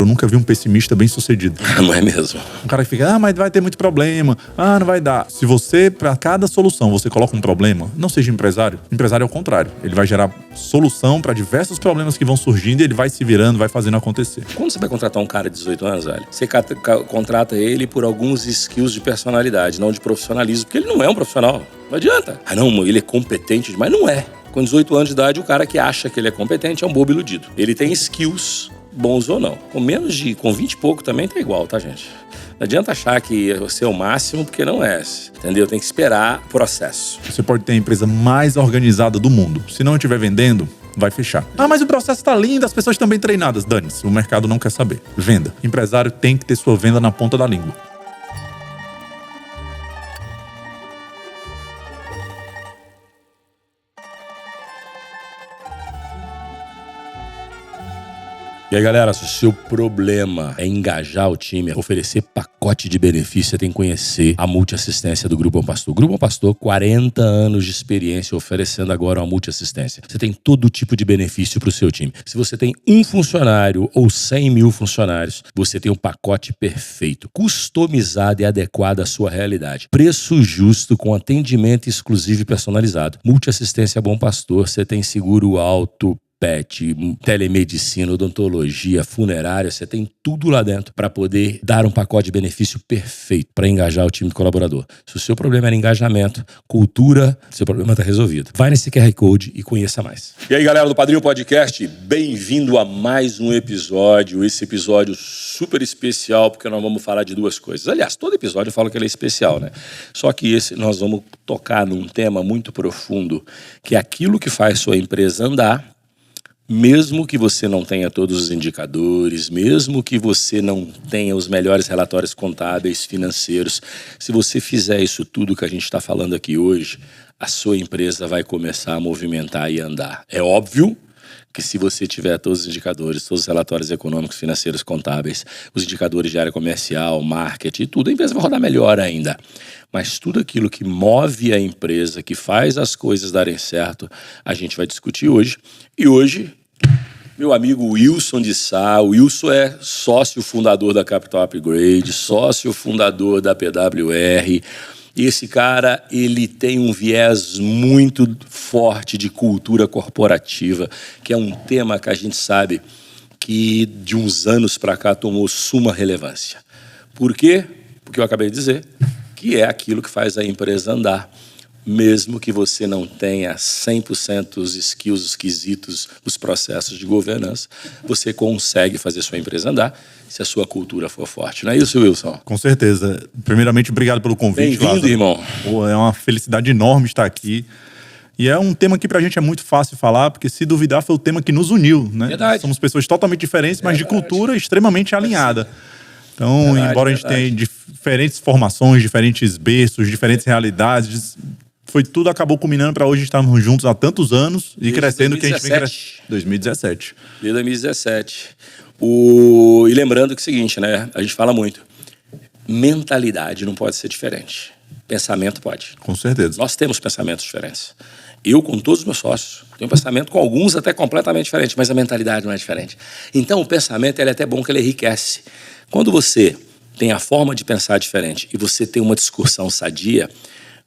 Eu nunca vi um pessimista bem sucedido. Não é mesmo? Um cara que fica, mas vai ter muito problema, não vai dar. Se você, para cada solução, você coloca um problema, não seja empresário. Empresário é o contrário. Ele vai gerar solução para diversos problemas que vão surgindo e ele vai se virando, vai fazendo acontecer. Quando você vai contratar um cara de 18 anos, velho, você contrata ele por alguns skills de personalidade, não de profissionalismo, porque ele não é um profissional. Não adianta. Não, ele é competente demais. Não é. Com 18 anos de idade, o cara que acha que ele é competente é um bobo iludido. Ele tem skills bons ou não. Com 20 e pouco também tá igual, tá, gente? Não adianta achar que você é o máximo, porque não é, entendeu? Tem que esperar o processo. Você pode ter a empresa mais organizada do mundo. Se não estiver vendendo, vai fechar. Mas o processo tá lindo, as pessoas estão bem treinadas. Dane-se, o mercado não quer saber. Venda. Empresário tem que ter sua venda na ponta da língua. E aí, galera, se o seu problema é engajar o time, oferecer pacote de benefício, você tem que conhecer a multiassistência do Grupo Bom Pastor. Grupo Bom Pastor, 40 anos de experiência oferecendo agora uma multiassistência. Você tem todo tipo de benefício para o seu time. Se você tem um funcionário ou 100 mil funcionários, você tem um pacote perfeito, customizado e adequado à sua realidade. Preço justo, com atendimento exclusivo e personalizado. Multiassistência Bom Pastor, você tem seguro alto, pet, telemedicina, odontologia, funerária, você tem tudo lá dentro para poder dar um pacote de benefício perfeito para engajar o time de colaborador. Se o seu problema era engajamento, cultura, seu problema está resolvido. Vai nesse QR Code e conheça mais. E aí, galera do Padrinho Podcast, bem-vindo a mais um episódio. Esse episódio super especial, porque nós vamos falar de duas coisas. Aliás, todo episódio eu falo que ele é especial, né? Só que esse nós vamos tocar num tema muito profundo, que é aquilo que faz sua empresa andar, mesmo que você não tenha todos os indicadores, mesmo que você não tenha os melhores relatórios contábeis, financeiros, se você fizer isso tudo que a gente está falando aqui hoje, a sua empresa vai começar a movimentar e andar. É óbvio que se você tiver todos os indicadores, todos os relatórios econômicos, financeiros, contábeis, os indicadores de área comercial, marketing e tudo, a empresa vai rodar melhor ainda. Mas tudo aquilo que move a empresa, que faz as coisas darem certo, a gente vai discutir hoje. E hoje, meu amigo Wilson de Sá. O Wilson é sócio fundador da Capital Upgrade, sócio fundador da PWR. E esse cara, ele tem um viés muito forte de cultura corporativa, que é um tema que a gente sabe que de uns anos para cá tomou suma relevância. Por quê? Porque eu acabei de dizer que é aquilo que faz a empresa andar. Mesmo que você não tenha 100% os skills, os quesitos, os processos de governança, você consegue fazer sua empresa andar se a sua cultura for forte. Não é isso, Wilson? Com certeza. Primeiramente, obrigado pelo convite. Bem-vindo, irmão. É uma felicidade enorme estar aqui. E é um tema que pra gente é muito fácil falar, porque se duvidar foi o tema que nos uniu, né? Verdade. Somos pessoas totalmente diferentes, mas de cultura extremamente alinhada. Então, embora a gente tenha diferentes formações, diferentes berços, diferentes realidades, tudo acabou culminando para hoje estarmos juntos há tantos anos e crescendo 2017. Que a gente vem crescendo. 2017. Desde 2017. E lembrando que é o seguinte, né? A gente fala muito. Mentalidade não pode ser diferente. Pensamento pode. Com certeza. Nós temos pensamentos diferentes. Eu, com todos os meus sócios, tenho um pensamento com alguns até completamente diferente, mas a mentalidade não é diferente. Então, o pensamento ele é até bom que ele enriquece. Quando você tem a forma de pensar diferente e você tem uma discussão sadia,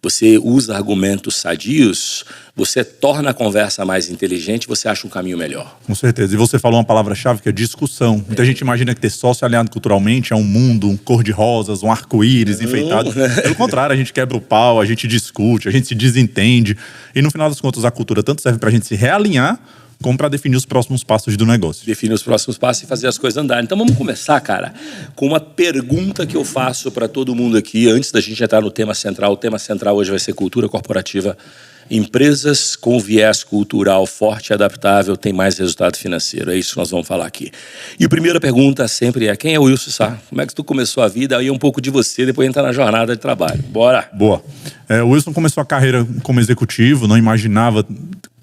você usa argumentos sadios, você torna a conversa mais inteligente, você acha um caminho melhor. Com certeza. E você falou uma palavra-chave que é discussão. Muita gente imagina que ter sócio alinhado culturalmente é um mundo, um cor-de-rosas, um arco-íris enfeitado. Pelo contrário, a gente quebra o pau, a gente discute, a gente se desentende. E no final das contas, a cultura tanto serve pra gente se realinhar, como para definir os próximos passos do negócio. Definir os próximos passos e fazer as coisas andarem. Então vamos começar, cara, com uma pergunta que eu faço para todo mundo aqui, antes da gente entrar no tema central. O tema central hoje vai ser cultura corporativa. Empresas com viés cultural forte e adaptável têm mais resultado financeiro. É isso que nós vamos falar aqui. E a primeira pergunta sempre é: quem é o Wilson Sá? Como é que tu começou a vida? Aí um pouco de você, depois entrar na jornada de trabalho. Bora! Boa. O Wilson começou a carreira como executivo, não imaginava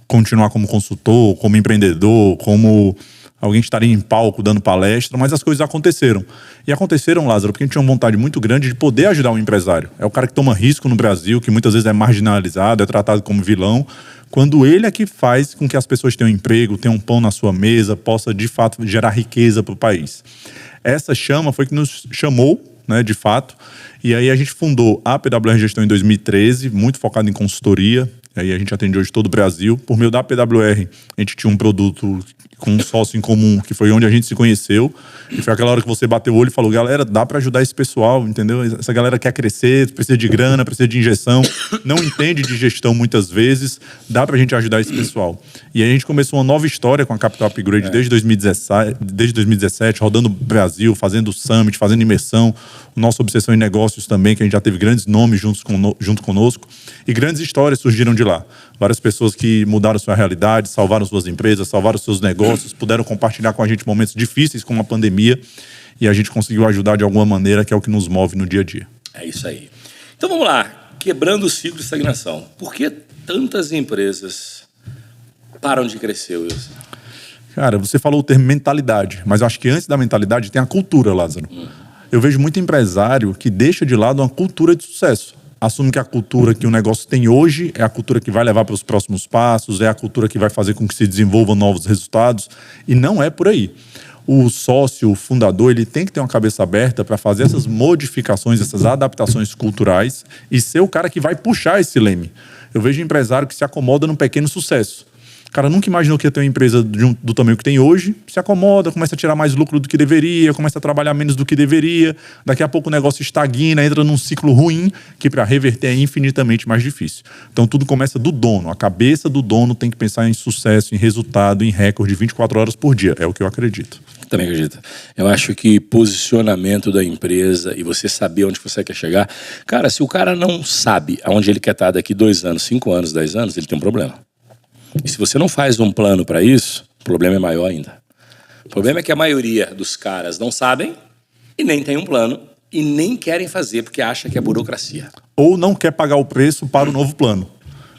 continuar como consultor, como empreendedor, como alguém estaria em palco dando palestra, mas as coisas aconteceram. E aconteceram, Lázaro, porque a gente tinha uma vontade muito grande de poder ajudar o empresário. É o cara que toma risco no Brasil, que muitas vezes é marginalizado, é tratado como vilão, quando ele é que faz com que as pessoas tenham emprego, tenham um pão na sua mesa, possa de fato gerar riqueza para o país. Essa chama foi que nos chamou, né, de fato, e aí a gente fundou a PWR Gestão em 2013, muito focado em consultoria. Aí a gente atende hoje todo o Brasil. Por meio da PWR, a gente tinha um produto com um sócio em comum, que foi onde a gente se conheceu. E foi aquela hora que você bateu o olho e falou, galera, dá para ajudar esse pessoal, entendeu? Essa galera quer crescer, precisa de grana, precisa de injeção, não entende de gestão muitas vezes, dá pra gente ajudar esse pessoal. E aí a gente começou uma nova história com a Capital Upgrade desde 2017, rodando o Brasil, fazendo summit, fazendo imersão, nossa obsessão em negócios também, que a gente já teve grandes nomes junto conosco, e grandes histórias surgiram de lá. Várias pessoas que mudaram sua realidade, salvaram suas empresas, salvaram seus negócios, puderam compartilhar com a gente momentos difíceis como a pandemia, e a gente conseguiu ajudar de alguma maneira, que é o que nos move no dia a dia. É isso aí. Então vamos lá, quebrando o ciclo de estagnação. Por que tantas empresas param de crescer, Wilson? Cara, você falou o termo mentalidade, mas eu acho que antes da mentalidade tem a cultura, Lázaro. Eu vejo muito empresário que deixa de lado uma cultura de sucesso. Assume que a cultura que o negócio tem hoje é a cultura que vai levar para os próximos passos, é a cultura que vai fazer com que se desenvolvam novos resultados, e não é por aí. O sócio, o fundador, ele tem que ter uma cabeça aberta para fazer essas modificações, essas adaptações culturais e ser o cara que vai puxar esse leme. Eu vejo empresário que se acomoda num pequeno sucesso. O cara nunca imaginou que ia ter uma empresa do tamanho que tem hoje, se acomoda, começa a tirar mais lucro do que deveria, começa a trabalhar menos do que deveria, daqui a pouco o negócio estagna, entra num ciclo ruim, que para reverter é infinitamente mais difícil. Então tudo começa do dono, a cabeça do dono tem que pensar em sucesso, em resultado, em recorde 24 horas por dia, é o que eu acredito. Também acredito. Eu acho que posicionamento da empresa e você saber onde você quer chegar, cara, se o cara não sabe aonde ele quer estar daqui 2 anos, 5 anos, 10 anos, ele tem um problema. E se você não faz um plano para isso, o problema é maior ainda. O problema é que a maioria dos caras não sabem e nem tem um plano e nem querem fazer porque acha que é burocracia. Ou não quer pagar o preço para o novo plano.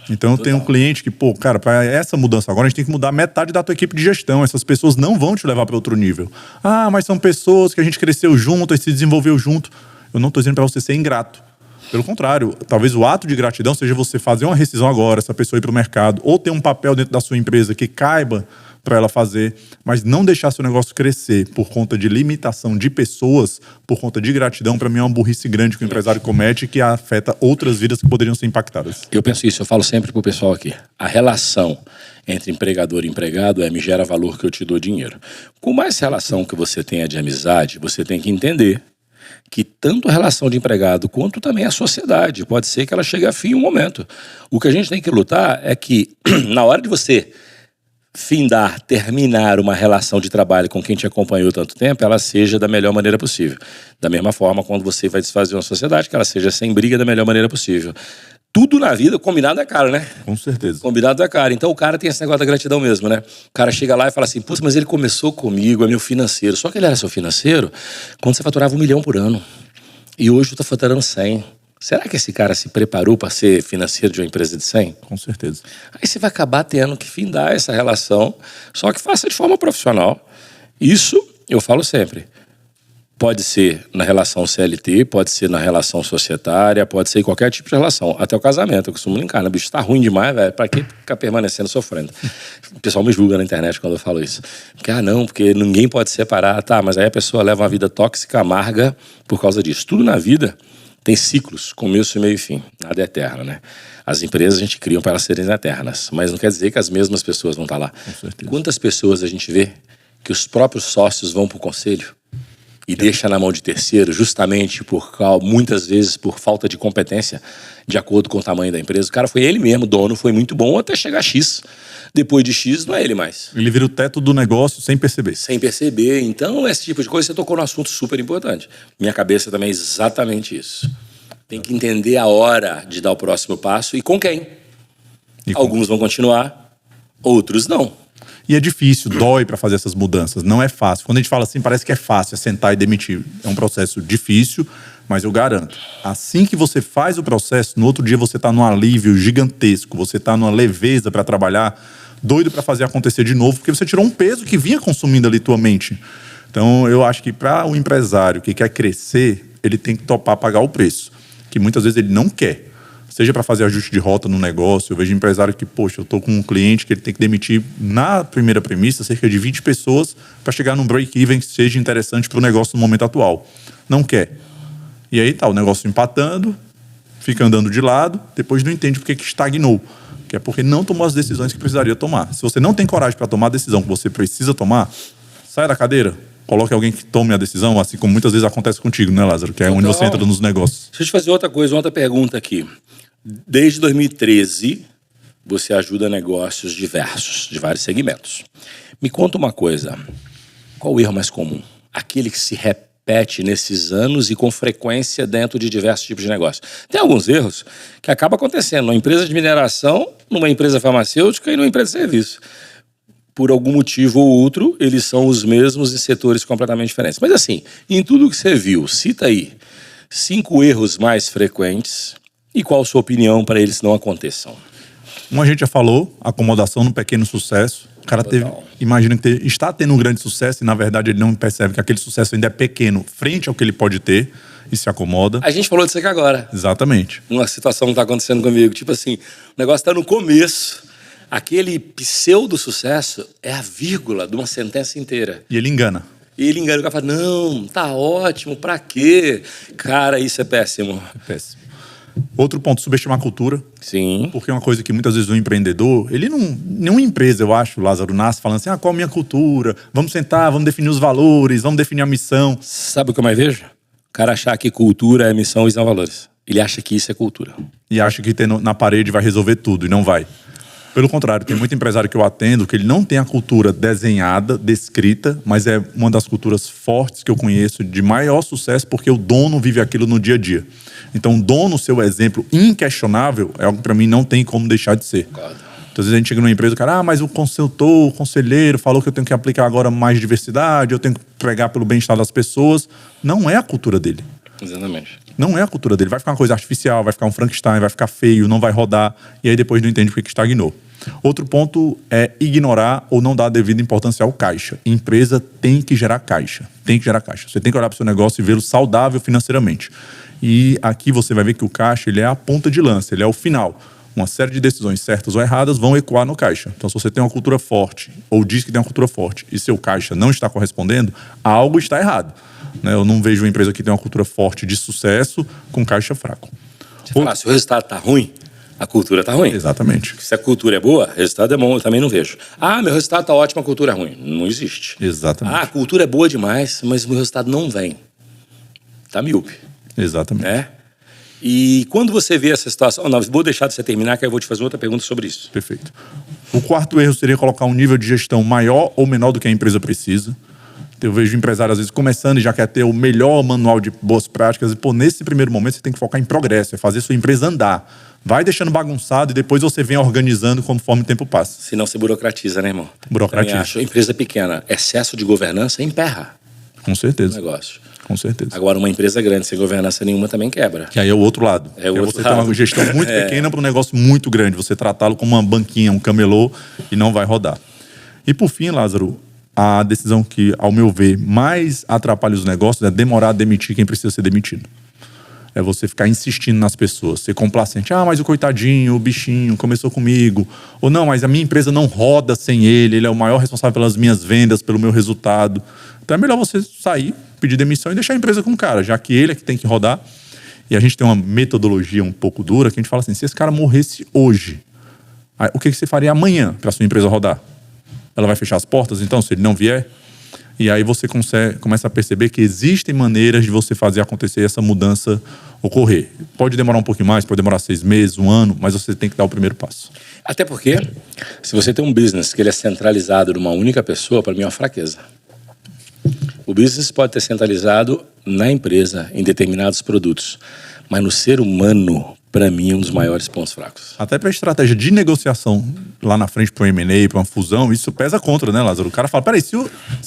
Então eu tenho um cliente que, pô, cara, para essa mudança agora a gente tem que mudar metade da tua equipe de gestão. Essas pessoas não vão te levar para outro nível. Ah, mas são pessoas que a gente cresceu junto, a gente se desenvolveu junto. Eu não estou dizendo para você ser ingrato. Pelo contrário, talvez o ato de gratidão seja você fazer uma rescisão agora, essa pessoa ir para o mercado, ou ter um papel dentro da sua empresa que caiba para ela fazer, mas não deixar seu negócio crescer por conta de limitação de pessoas, por conta de gratidão, para mim é uma burrice grande que o empresário comete e que afeta outras vidas que poderiam ser impactadas. Eu penso isso, eu falo sempre pro pessoal aqui. A relação entre empregador e empregado me gera valor que eu te dou dinheiro. Com mais relação que você tenha de amizade, você tem que entender que tanto a relação de empregado quanto também a sociedade, pode ser que ela chegue a fim em um momento. O que a gente tem que lutar é que na hora de você terminar uma relação de trabalho com quem te acompanhou tanto tempo, ela seja da melhor maneira possível. Da mesma forma, quando você vai desfazer uma sociedade, que ela seja sem briga da melhor maneira possível. Tudo na vida, combinado é caro, né? Com certeza. Combinado é caro. Então o cara tem esse negócio da gratidão mesmo, né? O cara chega lá e fala assim, putz, mas ele começou comigo, é meu financeiro. Só que ele era seu financeiro quando você faturava 1 milhão por ano. E hoje eu tô faturando 100. Será que esse cara se preparou para ser financeiro de uma empresa de 100? Com certeza. Aí você vai acabar tendo que findar essa relação, só que faça de forma profissional. Isso, eu falo sempre, pode ser na relação CLT, pode ser na relação societária, pode ser em qualquer tipo de relação, até o casamento. Eu costumo brincar, né? Bicho, tá ruim demais, velho, pra que ficar permanecendo sofrendo? O pessoal me julga na internet quando eu falo isso. Porque, não, porque ninguém pode separar. Tá, mas aí a pessoa leva uma vida tóxica, amarga por causa disso. Tudo na vida tem ciclos, começo, meio e fim. Nada é eterno, né? As empresas a gente cria para elas serem eternas, mas não quer dizer que as mesmas pessoas vão estar lá. Com certeza. Quantas pessoas a gente vê que os próprios sócios vão pro conselho e deixa na mão de terceiro, justamente muitas vezes por falta de competência, de acordo com o tamanho da empresa. O cara foi ele mesmo, dono, foi muito bom até chegar a X. Depois de X, não é ele mais. Ele vira o teto do negócio sem perceber. Sem perceber. Então, esse tipo de coisa, você tocou num assunto super importante. Minha cabeça também é exatamente isso. Tem que entender a hora de dar o próximo passo e com quem. Alguns vão continuar, outros não. E é difícil, dói para fazer essas mudanças, não é fácil. Quando a gente fala assim, parece que é fácil, é sentar e demitir. É um processo difícil, mas eu garanto, assim que você faz o processo, no outro dia você está num alívio gigantesco, você está numa leveza para trabalhar, doido para fazer acontecer de novo, porque você tirou um peso que vinha consumindo ali tua mente. Então, eu acho que para o empresário que quer crescer, ele tem que topar pagar o preço, que muitas vezes ele não quer. Seja para fazer ajuste de rota no negócio, eu vejo empresário que, poxa, eu estou com um cliente que ele tem que demitir na primeira premissa cerca de 20 pessoas para chegar num break-even que seja interessante para o negócio no momento atual. Não quer. E aí tá o negócio empatando, fica andando de lado, depois não entende porque que estagnou. Que é porque não tomou as decisões que precisaria tomar. Se você não tem coragem para tomar a decisão que você precisa tomar, saia da cadeira, coloque alguém que tome a decisão, assim como muitas vezes acontece contigo, né, Lázaro? Que é onde você entra nos negócios. Deixa eu te fazer outra coisa, outra pergunta aqui. Desde 2013, você ajuda negócios diversos, de vários segmentos. Me conta uma coisa, qual o erro mais comum? Aquele que se repete nesses anos e com frequência dentro de diversos tipos de negócios. Tem alguns erros que acabam acontecendo numa empresa de mineração, numa empresa farmacêutica e numa empresa de serviço. Por algum motivo ou outro, eles são os mesmos em setores completamente diferentes. Mas assim, em tudo que você viu, cita aí 5 erros mais frequentes e qual a sua opinião para eles não aconteçam. Como a gente já falou, acomodação no pequeno sucesso. O cara imagina que está tendo um grande sucesso e, na verdade, ele não percebe que aquele sucesso ainda é pequeno frente ao que ele pode ter e se acomoda. A gente falou disso aqui agora. Exatamente. Uma situação que está acontecendo comigo. Tipo assim, o negócio está no começo. Aquele pseudo-sucesso é a vírgula de uma sentença inteira. E ele engana. E ele engana. O cara fala, não, tá ótimo, pra quê? Cara, isso é péssimo. É péssimo. Outro ponto, subestimar a cultura. Sim. Porque é uma coisa que muitas vezes o empreendedor, ele não... Nenhuma empresa, eu acho, Lázaro, nasce falando assim, qual a minha cultura? Vamos sentar, vamos definir os valores, vamos definir a missão. Sabe o que eu mais vejo? O cara achar que cultura é missão e são valores. Ele acha que isso é cultura. E acha que ter na parede vai resolver tudo, e não vai. Pelo contrário, tem muito empresário que eu atendo que ele não tem a cultura desenhada, descrita, mas é uma das culturas fortes que eu conheço, de maior sucesso, porque o dono vive aquilo no dia a dia. Então, o dono, seu exemplo inquestionável, é algo que para mim não tem como deixar de ser. Então, às vezes a gente chega numa empresa, o cara, mas o consultor, o conselheiro falou que eu tenho que aplicar agora mais diversidade, eu tenho que pregar pelo bem-estar das pessoas. Não é a cultura dele. Exatamente. Não é a cultura dele. Vai ficar uma coisa artificial, vai ficar um Frankenstein, vai ficar feio, não vai rodar. E aí depois não entende porque que estagnou. Outro ponto é ignorar ou não dar a devida importância ao caixa. Empresa tem que gerar caixa. Tem que gerar caixa. Você tem que olhar para o seu negócio e vê-lo saudável financeiramente. E aqui você vai ver que o caixa ele é a ponta de lança, ele é o final. Uma série de decisões certas ou erradas vão ecoar no caixa. Então, se você tem uma cultura forte, ou diz que tem uma cultura forte, e seu caixa não está correspondendo, algo está errado. Eu não vejo uma empresa que tem uma cultura forte de sucesso com caixa fraco. Você fala, se o resultado está ruim, a cultura está ruim. Exatamente. Se a cultura é boa, o resultado é bom, eu também não vejo. Meu resultado está ótimo, a cultura é ruim. Não existe. Exatamente. A cultura é boa demais, mas o meu resultado não vem. Está míope. Exatamente. E quando você vê essa situação... Não, vou deixar de você terminar, que eu vou te fazer outra pergunta sobre isso. Perfeito. O quarto erro seria colocar um nível de gestão maior ou menor do que a empresa precisa. Eu vejo empresários, às vezes, começando e já quer ter o melhor manual de boas práticas. E, nesse primeiro momento, você tem que focar em progresso, é fazer sua empresa andar. Vai deixando bagunçado e depois você vem organizando conforme o tempo passa. Senão você burocratiza, né, irmão? Burocratiza. Acho, empresa pequena, excesso de governança emperra. Com certeza. O negócio. Com certeza. Agora, uma empresa grande sem governança nenhuma também quebra. Que aí é o outro lado. Você tem uma gestão muito pequena para um negócio muito grande. Você tratá-lo como uma banquinha, um camelô, e não vai rodar. E por fim, Lázaro, a decisão que, ao meu ver, mais atrapalha os negócios é demorar a demitir quem precisa ser demitido. É você ficar insistindo nas pessoas, ser complacente. Mas o coitadinho, o bichinho, começou comigo. Ou não, mas a minha empresa não roda sem ele, ele é o maior responsável pelas minhas vendas, pelo meu resultado. Então é melhor você sair, pedir demissão e deixar a empresa com o cara, já que ele é que tem que rodar. E a gente tem uma metodologia um pouco dura que a gente fala assim, se esse cara morresse hoje, o que você faria amanhã para a sua empresa rodar? Ela vai fechar as portas, então, se ele não vier? E aí você começa a perceber que existem maneiras de você fazer acontecer essa mudança ocorrer. Pode demorar um pouquinho mais, pode demorar 6 meses, 1 ano, mas você tem que dar o primeiro passo. Até porque, se você tem um business que ele é centralizado numa única pessoa, para mim é uma fraqueza. O business pode ter centralizado na empresa, em determinados produtos, mas no ser humano, para mim, é um dos maiores pontos fracos. Até para a estratégia de negociação lá na frente para um M&A, para uma fusão, isso pesa contra, né, Lázaro? O cara fala, peraí, se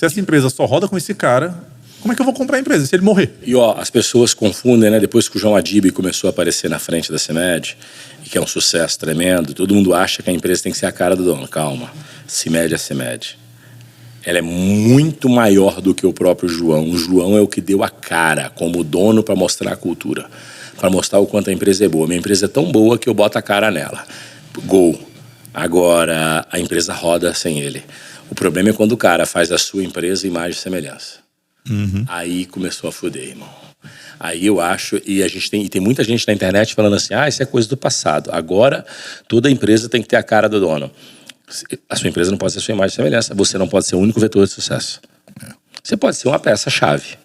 essa empresa só roda com esse cara, como é que eu vou comprar a empresa se ele morrer? E as pessoas confundem, né? Depois que o João Adib começou a aparecer na frente da CEMED, e que é um sucesso tremendo, todo mundo acha que a empresa tem que ser a cara do dono. Calma, CIMED é CIMED. Ela é muito maior do que o próprio João. O João é o que deu a cara como dono para mostrar a cultura, para mostrar o quanto a empresa é boa. Minha empresa é tão boa que eu boto a cara nela. Gol. Agora, a empresa roda sem ele. O problema é quando o cara faz a sua empresa imagem e semelhança. Aí começou a foder, irmão. Aí eu acho, e tem muita gente na internet falando assim, isso é coisa do passado. Agora, toda empresa tem que ter a cara do dono. A sua empresa não pode ser a sua imagem e semelhança. Você não pode ser o único vetor de sucesso. Você pode ser uma peça-chave,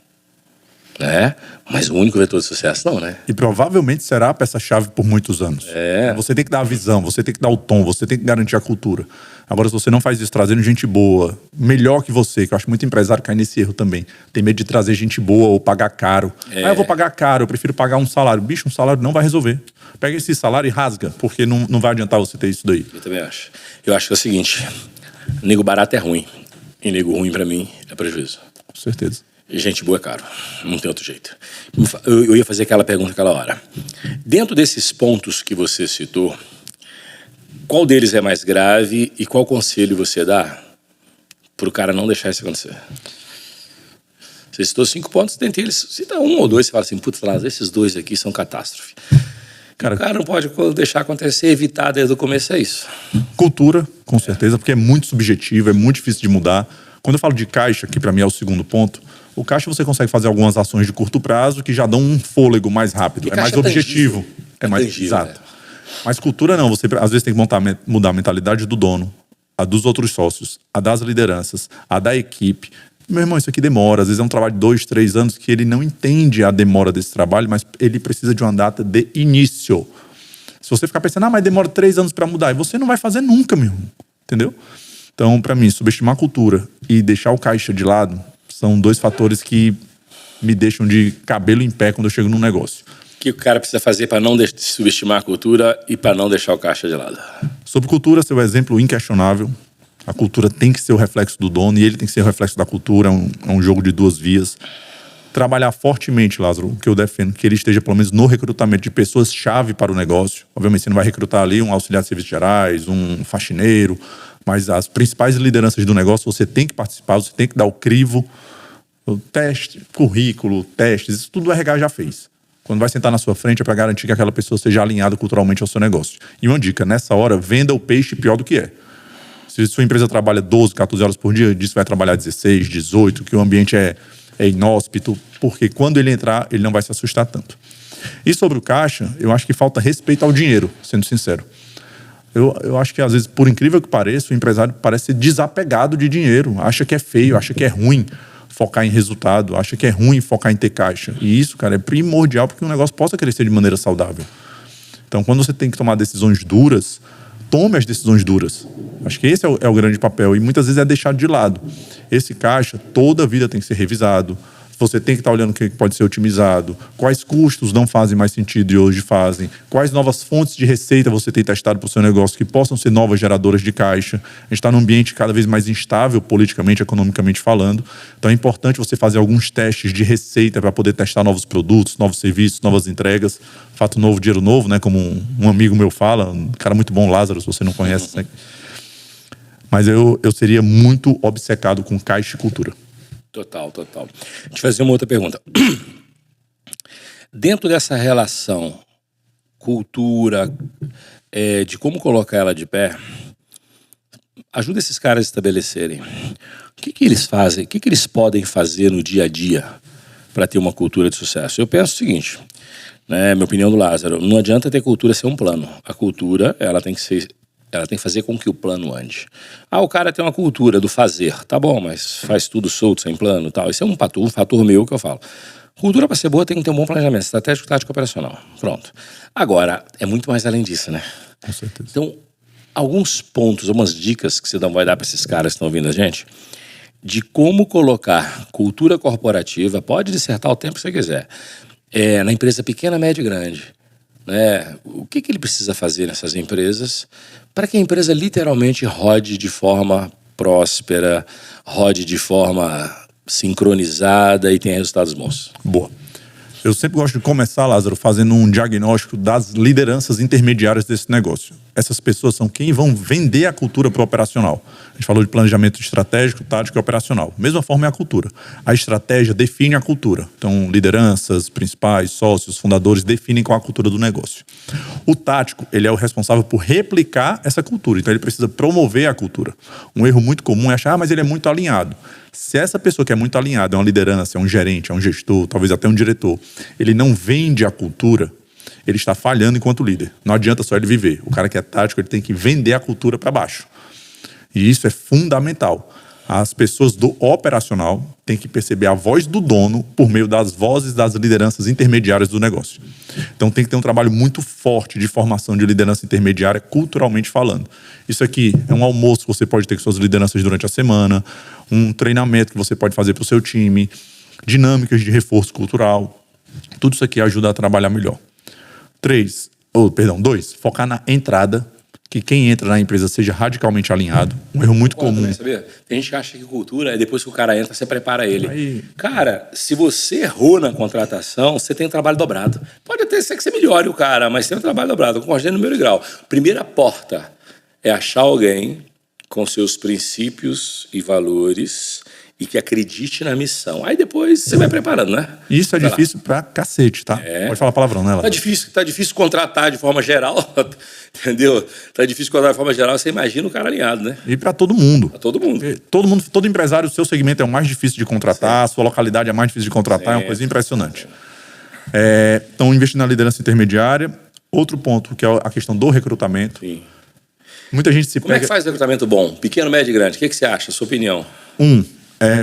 né? Mas o único vetor de sucesso não, né? E provavelmente será a peça-chave por muitos anos. Você tem que dar a visão, você tem que dar o tom, você tem que garantir a cultura. Agora, se você não faz isso trazendo gente boa, melhor que você, que eu acho muito empresário cai nesse erro também. Tem medo de trazer gente boa ou pagar caro. Eu vou pagar caro, eu prefiro pagar um salário. Bicho, um salário não vai resolver. Pega esse salário e rasga, porque não vai adiantar você ter isso daí. Eu também acho. Eu acho que é o seguinte, nego barato é ruim. E nego ruim, pra mim, é prejuízo. Com certeza. E gente boa é caro. Não tem outro jeito. Eu ia fazer aquela pergunta naquela hora. Dentro desses pontos que você citou, qual deles é mais grave e qual conselho você dá pro cara não deixar isso acontecer? Você citou 5 pontos, dentre eles, cita 1 ou 2, você fala assim, putz, esses 2 aqui são catástrofe. O cara não pode deixar acontecer, evitar desde o começo, é isso. Cultura, com certeza, porque é muito subjetivo, é muito difícil de mudar. Quando eu falo de caixa, que para mim é o segundo ponto, o caixa você consegue fazer algumas ações de curto prazo que já dão um fôlego mais rápido, é mais objetivo. É mais tangível, exato. Mas cultura não, você às vezes tem que mudar a mentalidade do dono, a dos outros sócios, a das lideranças, a da equipe. Meu irmão, isso aqui demora, às vezes é um trabalho de 2, 3 anos que ele não entende a demora desse trabalho, mas ele precisa de uma data de início. Se você ficar pensando, mas demora 3 anos para mudar, e você não vai fazer nunca, meu irmão. Entendeu? Então, para mim, subestimar a cultura e deixar o caixa de lado são 2 fatores que me deixam de cabelo em pé quando eu chego num negócio. O que o cara precisa fazer para não subestimar a cultura e para não deixar o caixa de lado? Sobre cultura, seu exemplo inquestionável. A cultura tem que ser o reflexo do dono e ele tem que ser o reflexo da cultura. É um jogo de 2 vias. Trabalhar fortemente, Lázaro, o que eu defendo, que ele esteja pelo menos no recrutamento de pessoas-chave para o negócio. Obviamente, você não vai recrutar ali um auxiliar de serviços gerais, um faxineiro, mas as principais lideranças do negócio você tem que participar, você tem que dar o crivo, o teste, currículo, testes, isso tudo o RH já fez. Quando vai sentar na sua frente é para garantir que aquela pessoa seja alinhada culturalmente ao seu negócio. E uma dica, nessa hora, venda o peixe pior do que é. Se sua empresa trabalha 12, 14 horas por dia, disso vai trabalhar 16, 18, que o ambiente é inóspito, porque quando ele entrar, ele não vai se assustar tanto. E sobre o caixa, eu acho que falta respeito ao dinheiro, sendo sincero. Eu acho que, às vezes, por incrível que pareça, o empresário parece ser desapegado de dinheiro, acha que é feio, acha que é ruim focar em resultado, acha que é ruim focar em ter caixa. E isso, cara, é primordial para que um negócio possa crescer de maneira saudável. Então, quando você tem que tomar decisões duras, tome as decisões duras. Acho que esse é o grande papel e muitas vezes é deixado de lado. Esse caixa, toda a vida tem que ser revisado. Você tem que estar olhando o que pode ser otimizado, quais custos não fazem mais sentido e hoje fazem, quais novas fontes de receita você tem testado para o seu negócio que possam ser novas geradoras de caixa. A gente está num ambiente cada vez mais instável, politicamente, economicamente falando. Então é importante você fazer alguns testes de receita para poder testar novos produtos, novos serviços, novas entregas. Fato novo, dinheiro novo, né? Como um amigo meu fala, um cara muito bom, Lázaro, se você não conhece. Né? Mas eu seria muito obcecado com caixa e cultura. Total. Deixa eu fazer uma outra pergunta. Dentro dessa relação cultura, de como colocar ela de pé, ajuda esses caras a estabelecerem o que eles fazem, o que eles podem fazer no dia a dia para ter uma cultura de sucesso. Eu penso o seguinte, né, minha opinião do Lázaro, não adianta ter cultura ser um plano. A cultura, ela tem que fazer com que o plano ande. O cara tem uma cultura do fazer. Tá bom, mas faz tudo solto, sem plano e tal. Isso é um fator meu que eu falo. Cultura para ser boa tem que ter um bom planejamento estratégico, tático, operacional. Pronto. Agora, é muito mais além disso, né? Com certeza. Então, alguns pontos, algumas dicas que você vai dar para esses caras que estão ouvindo a gente, de como colocar cultura corporativa, pode dissertar o tempo que você quiser, na empresa pequena, média e grande. O que ele precisa fazer nessas empresas para que a empresa literalmente rode de forma próspera, rode de forma sincronizada e tenha resultados bons? Boa. Eu sempre gosto de começar, Lázaro, fazendo um diagnóstico das lideranças intermediárias desse negócio. Essas pessoas são quem vão vender a cultura para o operacional. A gente falou de planejamento estratégico, tático e operacional. Mesma forma é a cultura. A estratégia define a cultura. Então, lideranças, principais, sócios, fundadores definem qual é a cultura do negócio. O tático, ele é o responsável por replicar essa cultura. Então, ele precisa promover a cultura. Um erro muito comum é achar, mas ele é muito alinhado. Se essa pessoa que é muito alinhada, é uma liderança, é um gerente, é um gestor, talvez até um diretor, ele não vende a cultura, ele está falhando enquanto líder. Não adianta só ele viver. O cara que é tático, ele tem que vender a cultura para baixo. E isso é fundamental. As pessoas do operacional têm que perceber a voz do dono por meio das vozes das lideranças intermediárias do negócio. Então tem que ter um trabalho muito forte de formação de liderança intermediária, culturalmente falando. Isso aqui é um almoço que você pode ter com suas lideranças durante a semana, um treinamento que você pode fazer para o seu time, dinâmicas de reforço cultural. Tudo isso aqui ajuda a trabalhar melhor. 2, focar na entrada, que quem entra na empresa seja radicalmente alinhado. Um erro muito comum. Também, sabia? Tem gente que acha que cultura é depois que o cara entra, você prepara ele. Cara, se você errou na contratação, você tem um trabalho dobrado. Pode até ser que você melhore o cara, mas tem um trabalho dobrado. Concordando no número e grau. Primeira porta é achar alguém com seus princípios e valores e que acredite na missão. Aí depois você vai preparando, né? Isso é difícil pra cacete, tá? Pode falar palavrão, né, Lázaro? Tá difícil contratar de forma geral, entendeu? Tá difícil contratar de forma geral, você imagina o cara alinhado, né? E pra todo mundo. Pra todo mundo. Todo empresário do seu segmento é o mais difícil de contratar, a sua localidade é mais difícil de contratar, é uma coisa impressionante. Então, investir na liderança intermediária. Outro ponto, que é a questão do recrutamento. Sim. Muita gente se Como é que faz recrutamento bom? Pequeno, médio e grande? O que você acha? Sua opinião?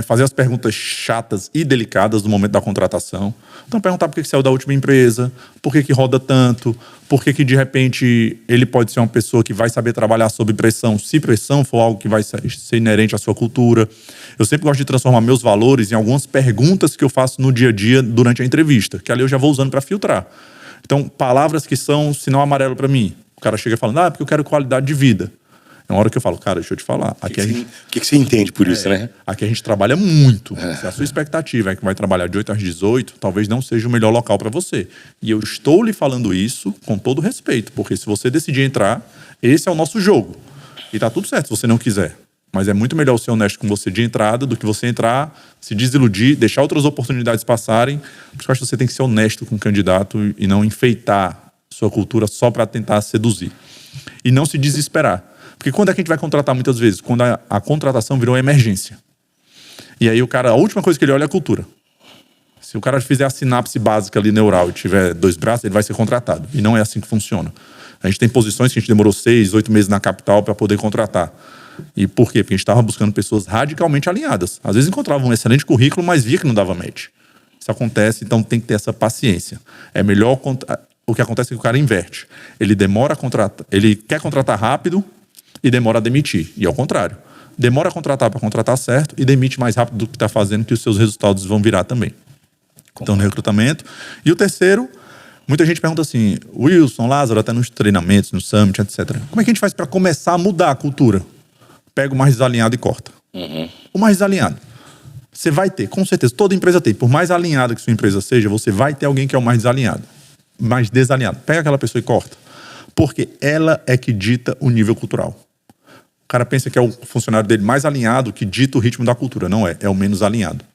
Fazer as perguntas chatas e delicadas no momento da contratação. Então, perguntar por que saiu da última empresa, por que roda tanto, por que de repente ele pode ser uma pessoa que vai saber trabalhar sob pressão, se pressão for algo que vai ser inerente à sua cultura. Eu sempre gosto de transformar meus valores em algumas perguntas que eu faço no dia a dia durante a entrevista, que ali eu já vou usando para filtrar. Então, palavras que são sinal amarelo para mim. O cara chega falando, porque eu quero qualidade de vida. É uma hora que eu falo, cara, deixa eu te falar. O que você entende por isso, né? Aqui a gente trabalha muito. Se a sua expectativa é que vai trabalhar de 8 às 18, talvez não seja o melhor local para você. E eu estou lhe falando isso com todo respeito, porque se você decidir entrar, esse é o nosso jogo. E tá tudo certo se você não quiser. Mas é muito melhor ser honesto com você de entrada do que você entrar, se desiludir, deixar outras oportunidades passarem. Por isso eu acho que você tem que ser honesto com o candidato e não enfeitar sua cultura só para tentar seduzir. E não se desesperar. Porque quando é que a gente vai contratar muitas vezes? Quando a contratação virou emergência. E aí o cara, a última coisa que ele olha é a cultura. Se o cara fizer a sinapse básica ali neural e tiver 2 braços, ele vai ser contratado. E não é assim que funciona. A gente tem posições que a gente demorou 6, 8 meses na capital para poder contratar. E por quê? Porque a gente estava buscando pessoas radicalmente alinhadas. Às vezes encontrava um excelente currículo, mas via que não dava match. Isso acontece, então tem que ter essa paciência. É melhor... O que acontece é que o cara inverte. Ele demora a contratar, ele quer contratar rápido e demora a demitir. E ao contrário. Demora a contratar para contratar certo e demite mais rápido do que está fazendo, que os seus resultados vão virar também. Então, no recrutamento. E o terceiro, muita gente pergunta assim, Wilson, Lázaro, até nos treinamentos, no summit, etc. Como é que a gente faz para começar a mudar a cultura? Pega o mais desalinhado e corta. O mais desalinhado. Você vai ter, com certeza, toda empresa tem. Por mais alinhada que sua empresa seja, você vai ter alguém que é o mais desalinhado. Mais desalinhado. Pega aquela pessoa e corta. Porque ela é que dita o nível cultural. O cara pensa que é o funcionário dele mais alinhado que dita o ritmo da cultura. Não é, é o menos alinhado.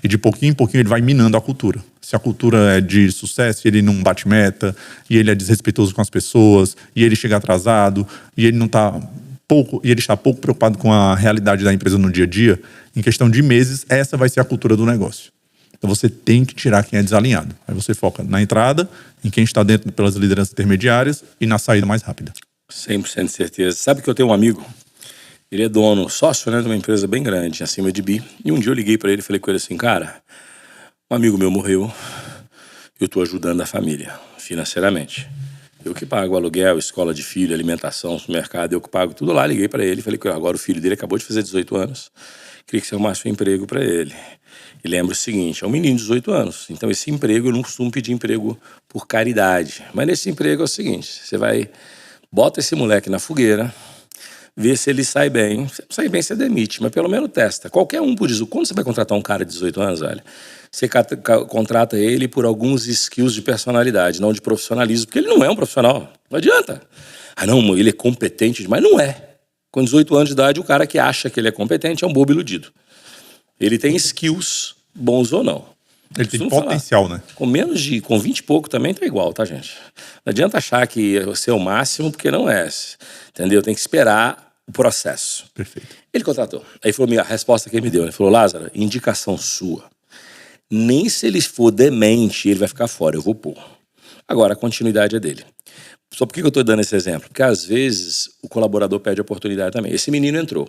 E de pouquinho em pouquinho ele vai minando a cultura. Se a cultura é de sucesso e ele não bate meta, e ele é desrespeitoso com as pessoas, e ele chega atrasado, e ele está pouco preocupado com a realidade da empresa no dia a dia, em questão de meses, essa vai ser a cultura do negócio. Então você tem que tirar quem é desalinhado. Aí você foca na entrada, em quem está dentro pelas lideranças intermediárias e na saída mais rápida. 100% de certeza. Sabe que eu tenho um amigo, ele é dono, sócio, né, de uma empresa bem grande, acima de bi. E um dia eu liguei para ele e falei com ele assim, cara, um amigo meu morreu, eu estou ajudando a família financeiramente. Eu que pago aluguel, escola de filho, alimentação, supermercado, eu que pago tudo lá. Liguei para ele e falei que agora o filho dele acabou de fazer 18 anos, queria que você arrumasse um emprego para ele. E lembra o seguinte, é um menino de 18 anos, então esse emprego, eu não costumo pedir emprego por caridade, mas nesse emprego é o seguinte, você vai, bota esse moleque na fogueira, vê se ele sai bem, você demite, mas pelo menos testa. Qualquer um por isso, quando você vai contratar um cara de 18 anos, velho, você contrata ele por alguns skills de personalidade, não de profissionalismo, porque ele não é um profissional. Não adianta. Ah, não, ele é competente demais. Não é. Com 18 anos de idade, o cara que acha que ele é competente é um bobo iludido. Ele tem skills, bons ou não. Ele tem potencial, né? Com 20 e pouco também tá igual, tá, gente? Não adianta achar que você é o máximo, porque não é. Entendeu? Tem que esperar o processo. Perfeito. Ele contratou. Aí falou, a resposta que ele me deu. Ele falou, Lázaro, indicação sua. Nem se ele for demente, ele vai ficar fora, eu vou pôr. Agora, a continuidade é dele. Só por que eu tô dando esse exemplo? Porque às vezes o colaborador perde a oportunidade também. Esse menino entrou.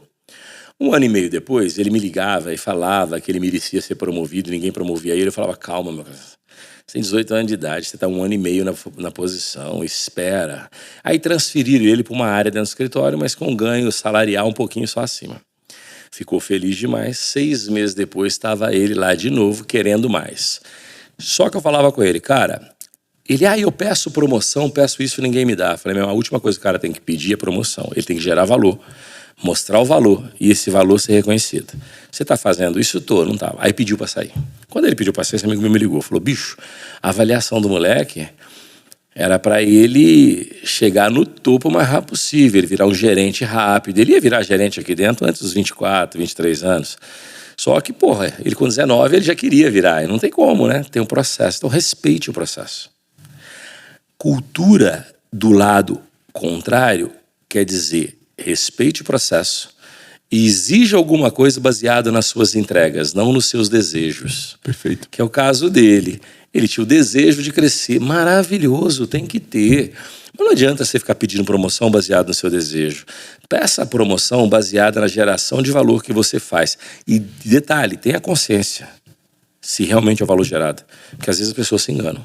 1 ano e meio depois, ele me ligava e falava que ele merecia ser promovido, ninguém promovia ele. Eu falava, calma, meu cara. Você tem 18 anos de idade, você está 1 ano e meio na posição, espera. Aí transferiram ele para uma área dentro do escritório, mas com ganho salarial um pouquinho só acima. Ficou feliz demais. 6 meses depois, estava ele lá de novo, querendo mais. Só que eu falava com ele, cara... eu peço promoção, peço isso e ninguém me dá. Eu falei, a última coisa que o cara tem que pedir é promoção. Ele tem que gerar valor, mostrar o valor e esse valor ser reconhecido. Você tá fazendo isso? Não tava. Aí pediu para sair. Quando ele pediu para sair, esse amigo meu me ligou. Falou, bicho, a avaliação do moleque era para ele chegar no topo o mais rápido possível, ele virar um gerente rápido. Ele ia virar gerente aqui dentro antes dos 24, 23 anos. Só que, ele com 19 ele já queria virar. E não tem como, né? Tem um processo. Então respeite o processo. Cultura do lado contrário quer dizer respeite o processo e exija alguma coisa baseada nas suas entregas, não nos seus desejos. Perfeito. Que é o caso dele. Ele tinha o desejo de crescer. Maravilhoso, tem que ter. Mas não adianta você ficar pedindo promoção baseada no seu desejo. Peça a promoção baseada na geração de valor que você faz. E detalhe, tenha consciência se realmente é o valor gerado. Porque às vezes as pessoas se enganam.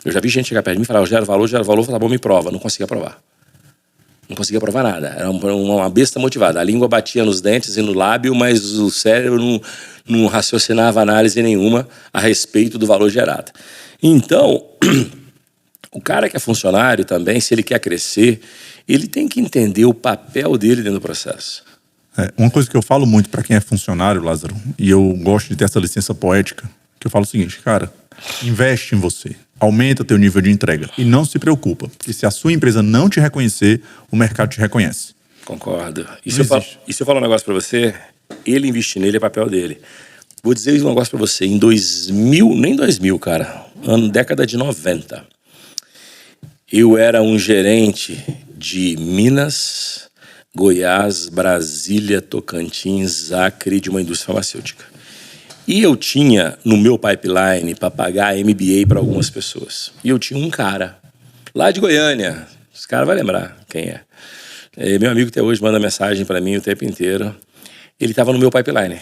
Eu já vi gente chegar perto de mim e falar, eu gero valor, falar, bom, me prova. Não conseguia provar. Não conseguia provar nada. Era uma besta motivada. A língua batia nos dentes e no lábio, mas o cérebro não raciocinava análise nenhuma a respeito do valor gerado. Então, o cara que é funcionário também, se ele quer crescer, ele tem que entender o papel dele dentro do processo. Uma coisa que eu falo muito para quem é funcionário, Lázaro, e eu gosto de ter essa licença poética, que eu falo o seguinte, cara, investe em você. Aumenta teu nível de entrega. E não se preocupa, porque se a sua empresa não te reconhecer, o mercado te reconhece. Concordo. E se eu falar um negócio pra você, ele investir nele é papel dele. Vou dizer um negócio pra você, em 2000, nem 2000, cara, década de 90, eu era um gerente de Minas, Goiás, Brasília, Tocantins, Acre, de uma indústria farmacêutica. E eu tinha no meu pipeline para pagar MBA para algumas pessoas. E eu tinha um cara lá de Goiânia. Esse cara vai lembrar quem é. Meu amigo até hoje manda mensagem para mim o tempo inteiro. Ele estava no meu pipeline.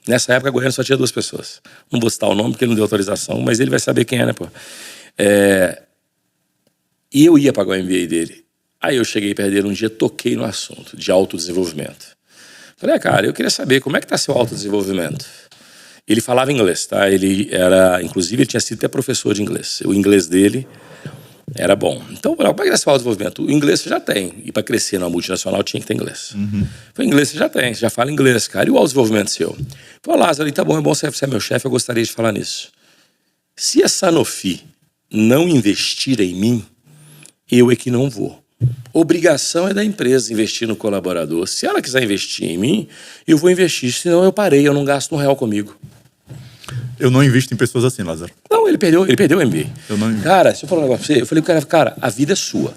Nessa época, Goiânia só tinha 2 pessoas. Não vou citar o nome porque ele não deu autorização, mas ele vai saber quem é, né, pô? E eu ia pagar o MBA dele. Aí eu cheguei perto dele um dia, toquei no assunto de autodesenvolvimento. Falei, cara, eu queria saber como é que tá seu autodesenvolvimento. Ele falava inglês, tá? Inclusive, ele tinha sido até professor de inglês. O inglês dele era bom. Então, como é que é seu autodesenvolvimento? O inglês você já tem. E para crescer numa multinacional tinha que ter inglês. O inglês você já tem, você já fala inglês, cara. E o autodesenvolvimento seu? Falei, Lázaro, tá bom, é bom você é meu chefe, eu gostaria de falar nisso. Se a Sanofi não investir em mim, eu é que não vou. Obrigação é da empresa investir no colaborador. Se ela quiser investir em mim, eu vou investir. Senão eu parei, eu não gasto R$1 comigo. Eu não invisto em pessoas assim, Lázaro. Não, ele perdeu o MBA. Eu não... Cara, se eu falar um negócio pra você, eu falei, cara, a vida é sua.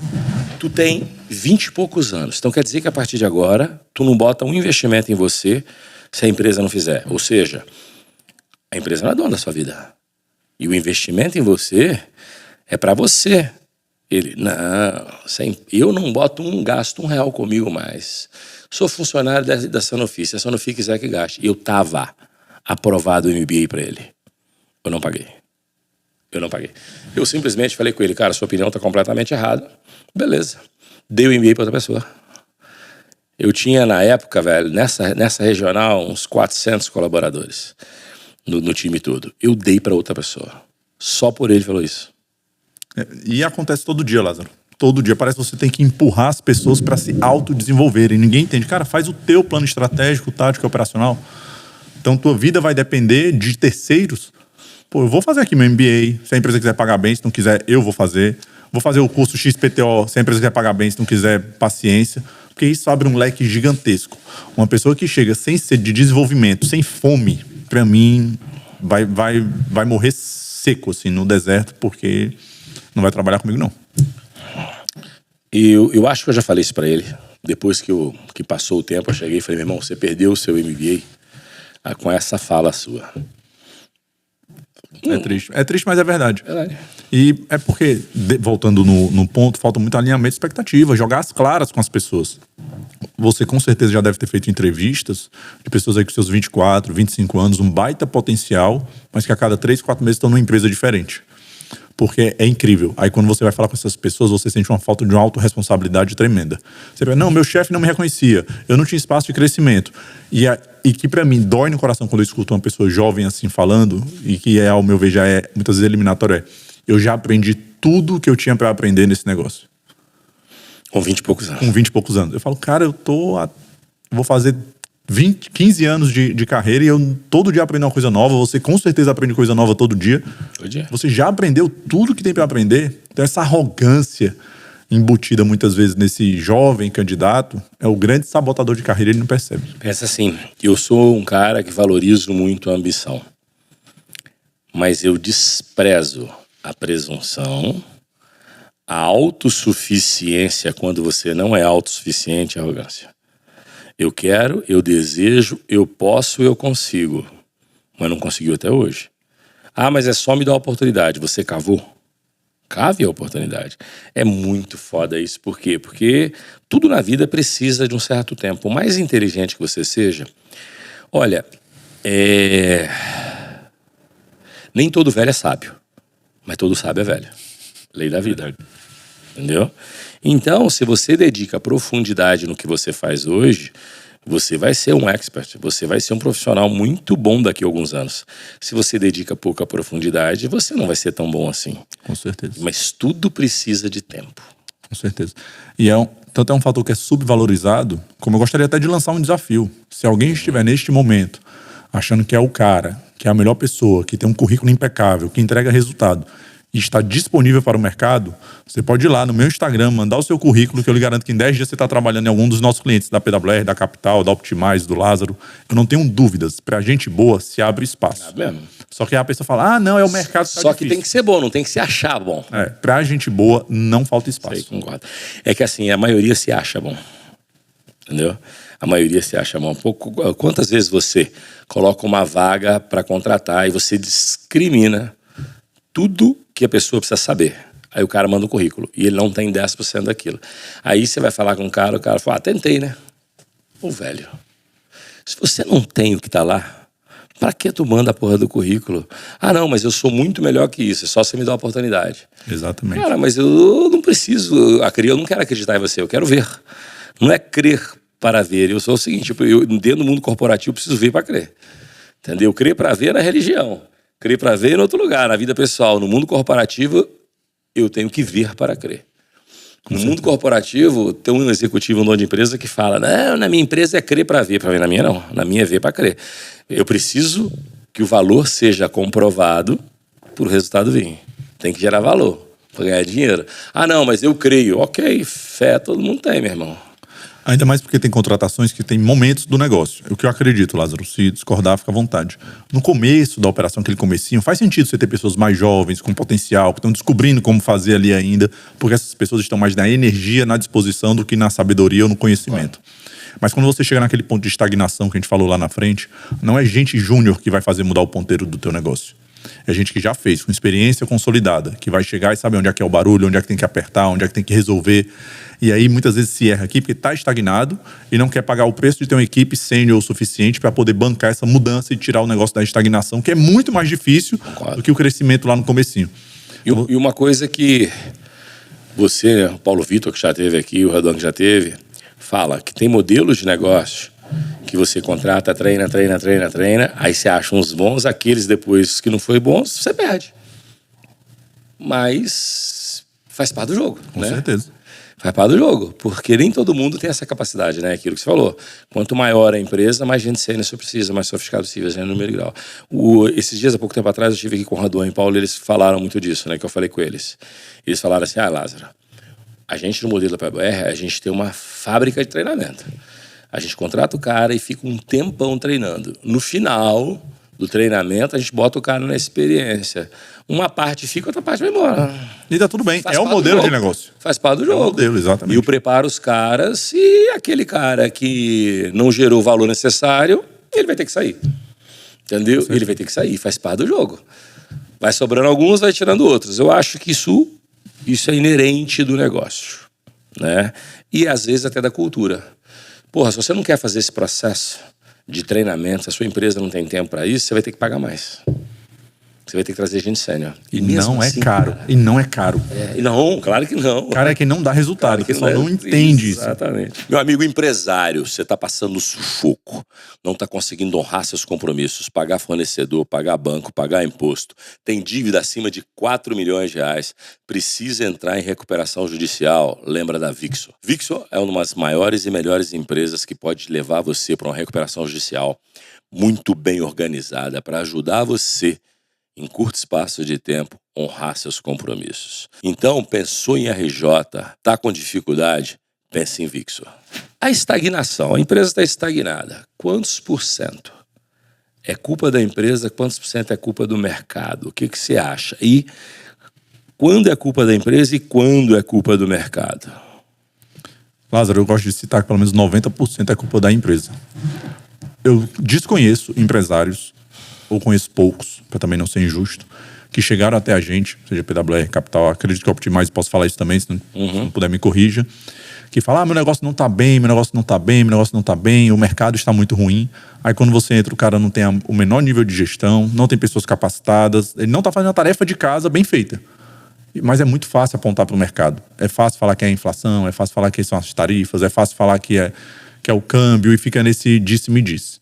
Tu tem 20 e poucos anos. Então quer dizer que a partir de agora, tu não bota um investimento em você se a empresa não fizer. Ou seja, a empresa não é dona da sua vida. E o investimento em você é para você. Ele, não, eu não boto gasto R$1 comigo mais. Sou funcionário da Sanofi. Se a Sanofi quiser que gaste. Eu tava aprovado o MBA para ele. Eu não paguei. Eu simplesmente falei com ele, cara, sua opinião tá completamente errada. Beleza. Dei o MBA para outra pessoa. Eu tinha, na época, velho, nessa regional, uns 400 colaboradores no time todo. Eu dei para outra pessoa. Só por ele falou isso. E acontece todo dia, Lázaro. Todo dia. Parece que você tem que empurrar as pessoas para se autodesenvolverem. Ninguém entende. Cara, faz o teu plano estratégico, tático e operacional. Então, tua vida vai depender de terceiros Pô, eu vou fazer aqui meu MBA, se a empresa quiser pagar bem, se não quiser, eu vou fazer. Vou fazer o curso XPTO, se a empresa quiser pagar bem, se não quiser, paciência. Porque isso abre um leque gigantesco. Uma pessoa que chega sem sede de desenvolvimento, sem fome, pra mim, vai morrer seco, assim, no deserto, porque não vai trabalhar comigo, não. Eu acho que eu já falei isso pra ele. Depois que passou o tempo, eu cheguei e falei, meu irmão, você perdeu o seu MBA com essa fala sua. É triste, mas é verdade. Verdade. E é porque, voltando no ponto, falta muito alinhamento de expectativa, jogar as claras com as pessoas. Você com certeza já deve ter feito entrevistas de pessoas aí com seus 24, 25 anos, um baita potencial, mas que a cada 3, 4 meses estão numa empresa diferente. Porque é incrível. Aí quando você vai falar com essas pessoas, você sente uma falta de uma autorresponsabilidade tremenda. Você pensa, não, meu chefe não me reconhecia, eu não tinha espaço de crescimento. E que pra mim dói no coração quando eu escuto uma pessoa jovem assim falando, e que ao meu ver já é muitas vezes eliminatório, eu já aprendi tudo que eu tinha pra aprender nesse negócio. Com 20 e poucos anos. Com 20 e poucos anos. Eu falo, cara, vou fazer 15 anos de carreira e eu todo dia aprendo uma coisa nova. Você com certeza aprende coisa nova todo dia. Você já aprendeu tudo que tem para aprender. Então essa arrogância embutida muitas vezes nesse jovem candidato é o grande sabotador de carreira, ele não percebe. Pensa assim, eu sou um cara que valorizo muito a ambição. Mas eu desprezo a presunção, a autossuficiência quando você não é autossuficiente, a arrogância. Eu quero, eu desejo, eu posso, eu consigo. Mas não conseguiu até hoje. Ah, mas é só me dar a oportunidade. Você cavou? Cave a oportunidade. É muito foda isso. Por quê? Porque tudo na vida precisa de um certo tempo. Por mais inteligente que você seja, olha, nem todo velho é sábio, mas todo sábio é velho. Lei da vida. Entendeu? Então, se você dedica profundidade no que você faz hoje, você vai ser um expert, você vai ser um profissional muito bom daqui a alguns anos. Se você dedica pouca profundidade, você não vai ser tão bom assim. Com certeza. Mas tudo precisa de tempo. Com certeza. E tanto é um fator que é subvalorizado, como eu gostaria até de lançar um desafio. Se alguém estiver neste momento achando que é o cara, que é a melhor pessoa, que tem um currículo impecável, que entrega resultado, e está disponível para o mercado, você pode ir lá no meu Instagram, mandar o seu currículo, que eu lhe garanto que em 10 dias você está trabalhando em algum dos nossos clientes, da PWR, da Capital, da Optimize, do Lázaro. Eu não tenho dúvidas. Para gente boa, se abre espaço. É mesmo. Só que a pessoa fala, não, é o mercado que tá Só que difícil. tem que ser bom, não tem que se achar bom. Pra gente boa, não falta espaço. Sei, concordo. É que assim, a maioria se acha bom. Entendeu? A maioria se acha bom. Quantas vezes você coloca uma vaga para contratar e você discrimina tudo que a pessoa precisa saber. Aí o cara manda o currículo e ele não tem 10% daquilo. Aí você vai falar com o cara fala, tentei, né? Ô, velho, se você não tem o que tá lá, pra que tu manda a porra do currículo? Ah, não, mas eu sou muito melhor que isso, é só você me dar uma oportunidade. Exatamente. Cara, mas eu não preciso, eu não quero acreditar em você, eu quero ver. Não é crer para ver. Eu sou o seguinte, eu dentro do mundo corporativo preciso ver para crer. Entendeu? Crer para ver na religião. Crer para ver em outro lugar, na vida pessoal. No mundo corporativo, eu tenho que ver para crer. No mundo corporativo, tem um executivo, um dono de empresa que fala, não, na minha empresa é crer para ver. Para mim, na minha não. Na minha é ver para crer. Eu preciso que o valor seja comprovado para o resultado vir. Tem que gerar valor para ganhar dinheiro. Ah, não, mas eu creio. Ok, fé todo mundo tem, meu irmão. Ainda mais porque tem contratações que tem momentos do negócio. É o que eu acredito, Lázaro. Se discordar, fica à vontade. No começo da operação, aquele comecinho, faz sentido você ter pessoas mais jovens, com potencial, que estão descobrindo como fazer ali ainda, porque essas pessoas estão mais na energia, na disposição, do que na sabedoria ou no conhecimento. Mas quando você chega naquele ponto de estagnação que a gente falou lá na frente, não é gente júnior que vai fazer mudar o ponteiro do teu negócio. É gente que já fez, com experiência consolidada, que vai chegar e sabe onde é que é o barulho, onde é que tem que apertar, onde é que tem que resolver. E aí muitas vezes se erra aqui porque está estagnado e não quer pagar o preço de ter uma equipe sênior o suficiente para poder bancar essa mudança e tirar o negócio da estagnação, que é muito mais difícil do que o crescimento lá no comecinho. E uma coisa que você, o Paulo Vitor, que já esteve aqui, o Redondo que já teve, fala que tem modelos de negócio que você contrata, treina, aí você acha uns bons, aqueles depois que não foi bons, você perde. Mas faz parte do jogo, Com né? certeza. Faz parte do jogo, porque nem todo mundo tem essa capacidade, né? Aquilo que você falou. Quanto maior a empresa, mais gente sênior você precisa, mais sofisticado possível, no número grau. Esses dias, há pouco tempo atrás, eu estive aqui com o Raduan e Paulo, eles falaram muito disso, né? Que eu falei com eles. Eles falaram assim, Lázaro, a gente no modelo da PBR, a gente tem uma fábrica de treinamento. A gente contrata o cara e fica um tempão treinando. No final do treinamento, a gente bota o cara na experiência. Uma parte fica, outra parte vai embora. E tá tudo bem. É o modelo de negócio. Faz parte do jogo. É o modelo, exatamente. E eu preparo os caras e aquele cara que não gerou o valor necessário, ele vai ter que sair. Entendeu? Ele vai ter que sair, faz parte do jogo. Vai sobrando alguns, vai tirando outros. Eu acho que isso é inerente do negócio, né? E às vezes até da cultura. Porra, se você não quer fazer esse processo de treinamento, se a sua empresa não tem tempo para isso, você vai ter que pagar mais. Você vai ter que trazer gente sênior. E não é caro. E não é caro. Não, claro que não. Cara, é que não dá resultado. Claro que o pessoal não entende isso. Exatamente. Meu amigo empresário, você está passando sufoco. Não está conseguindo honrar seus compromissos. Pagar fornecedor, pagar banco, pagar imposto. Tem dívida acima de 4 milhões de reais. Precisa entrar em recuperação judicial. Lembra da Vixo. Vixo é uma das maiores e melhores empresas que pode levar você para uma recuperação judicial muito bem organizada para ajudar você em curto espaço de tempo, honrar seus compromissos. Então, pensou em RJ, está com dificuldade, pense em Vixo. A estagnação, a empresa está estagnada. Quantos por cento é culpa da empresa, quantos por cento é culpa do mercado? O que você acha? E quando é culpa da empresa e quando é culpa do mercado? Lázaro, eu gosto de citar que pelo menos 90% é culpa da empresa. Eu desconheço empresários, ou conheço poucos, para também não ser injusto, que chegaram até a gente, seja PWR, Capital, acredito que eu optimize, posso falar isso também, se não puder me corrija, que fala, meu negócio não tá bem, meu negócio não tá bem, meu negócio não tá bem, o mercado está muito ruim. Aí quando você entra, o cara não tem o menor nível de gestão, não tem pessoas capacitadas, ele não tá fazendo a tarefa de casa bem feita. Mas é muito fácil apontar para o mercado. É fácil falar que é a inflação, é fácil falar que são as tarifas, é fácil falar que é o câmbio, e fica nesse disse-me-disse.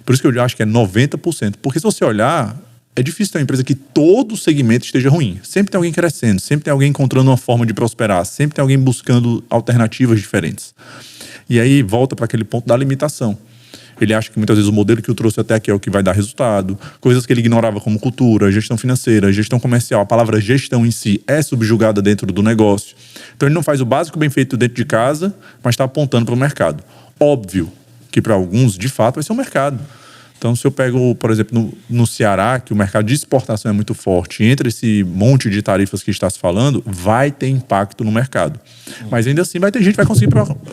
Por isso que eu acho que é 90%. Porque se você olhar, é difícil ter uma empresa que todo segmento esteja ruim. Sempre tem alguém crescendo, sempre tem alguém encontrando uma forma de prosperar, sempre tem alguém buscando alternativas diferentes. E aí volta para aquele ponto da limitação. Ele acha que muitas vezes o modelo que eu trouxe até aqui é o que vai dar resultado. Coisas que ele ignorava como cultura, gestão financeira, gestão comercial. A palavra gestão em si é subjugada dentro do negócio. Então ele não faz o básico bem feito dentro de casa, mas está apontando para o mercado. Óbvio que para alguns, de fato, vai ser o mercado. Então, se eu pego, por exemplo, no Ceará, que o mercado de exportação é muito forte, entre esse monte de tarifas que está se falando, vai ter impacto no mercado. Mas ainda assim vai ter gente que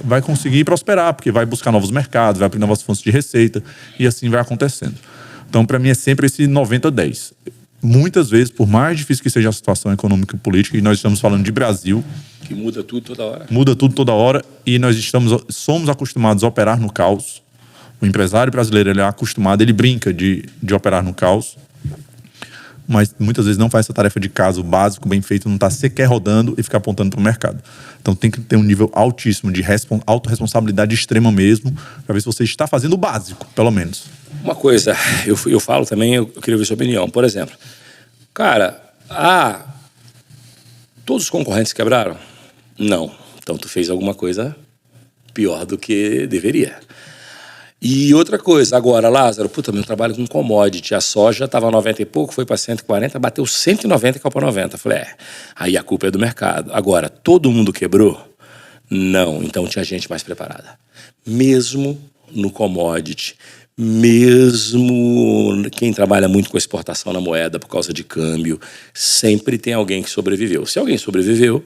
vai conseguir prosperar, porque vai buscar novos mercados, vai abrir novas fontes de receita, e assim vai acontecendo. Então, para mim, é sempre esse 90-10. Muitas vezes, por mais difícil que seja a situação econômica e política, e nós estamos falando de Brasil, que muda tudo toda hora. Muda tudo toda hora, e nós somos acostumados a operar no caos. O empresário brasileiro, ele é acostumado, ele brinca de operar no caos, mas muitas vezes não faz essa tarefa de casa, o básico, bem feito, não está sequer rodando e fica apontando para o mercado. Então tem que ter um nível altíssimo de autorresponsabilidade extrema mesmo, para ver se você está fazendo o básico, pelo menos. Uma coisa, eu falo também, eu queria ver sua opinião. Por exemplo, cara, todos os concorrentes quebraram? Não. Então tu fez alguma coisa pior do que deveria. E outra coisa, agora, Lázaro, meu trabalho com commodity, a soja estava 90 e pouco, foi para 140, bateu 190 e caiu para 90. Falei, aí a culpa é do mercado. Agora, todo mundo quebrou? Não, então tinha gente mais preparada. Mesmo no commodity, mesmo quem trabalha muito com exportação na moeda por causa de câmbio, sempre tem alguém que sobreviveu. Se alguém sobreviveu,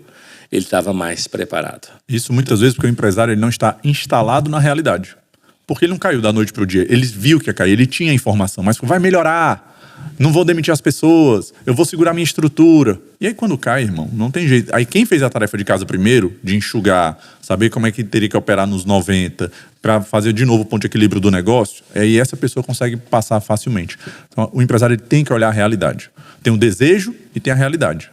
ele estava mais preparado. Isso muitas vezes porque o empresário ele não está instalado na realidade. Porque ele não caiu da noite para o dia. Ele viu que ia cair, ele tinha informação, mas vai melhorar, não vou demitir as pessoas, eu vou segurar minha estrutura. E aí quando cai, irmão, não tem jeito. Aí quem fez a tarefa de casa primeiro, de enxugar, saber como é que teria que operar nos 90, para fazer de novo o ponto de equilíbrio do negócio, aí essa pessoa consegue passar facilmente. Então o empresário ele tem que olhar a realidade. Tem o desejo e tem a realidade.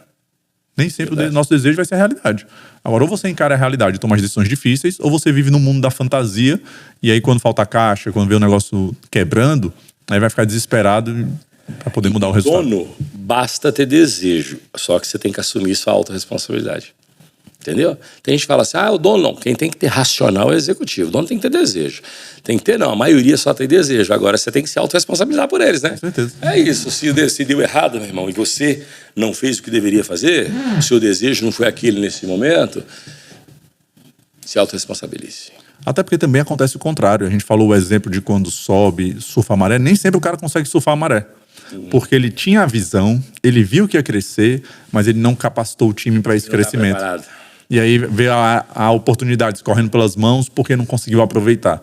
Nem sempre o nosso desejo vai ser a realidade. Agora, ou você encara a realidade e toma as decisões difíceis, ou você vive no mundo da fantasia, e aí quando falta caixa, quando vê o negócio quebrando, aí vai ficar desesperado para poder mudar o resultado. Dono, basta ter desejo, só que você tem que assumir sua autorresponsabilidade. Entendeu? Tem gente que fala assim, o dono não. Quem tem que ter racional é o executivo. O dono tem que ter desejo. Tem que ter, não. A maioria só tem desejo. Agora, você tem que se autorresponsabilizar por eles, né? Com certeza. É isso. Se deu errado, meu irmão, e você não fez o que deveria fazer, o seu desejo não foi aquele nesse momento, se autorresponsabilize. Até porque também acontece o contrário. A gente falou o exemplo de quando sobe, surfa a maré. Nem sempre o cara consegue surfar a maré. Porque ele tinha a visão, ele viu que ia crescer, mas ele não capacitou o time para esse crescimento. Preparado. E aí veio a oportunidade escorrendo pelas mãos porque não conseguiu aproveitar.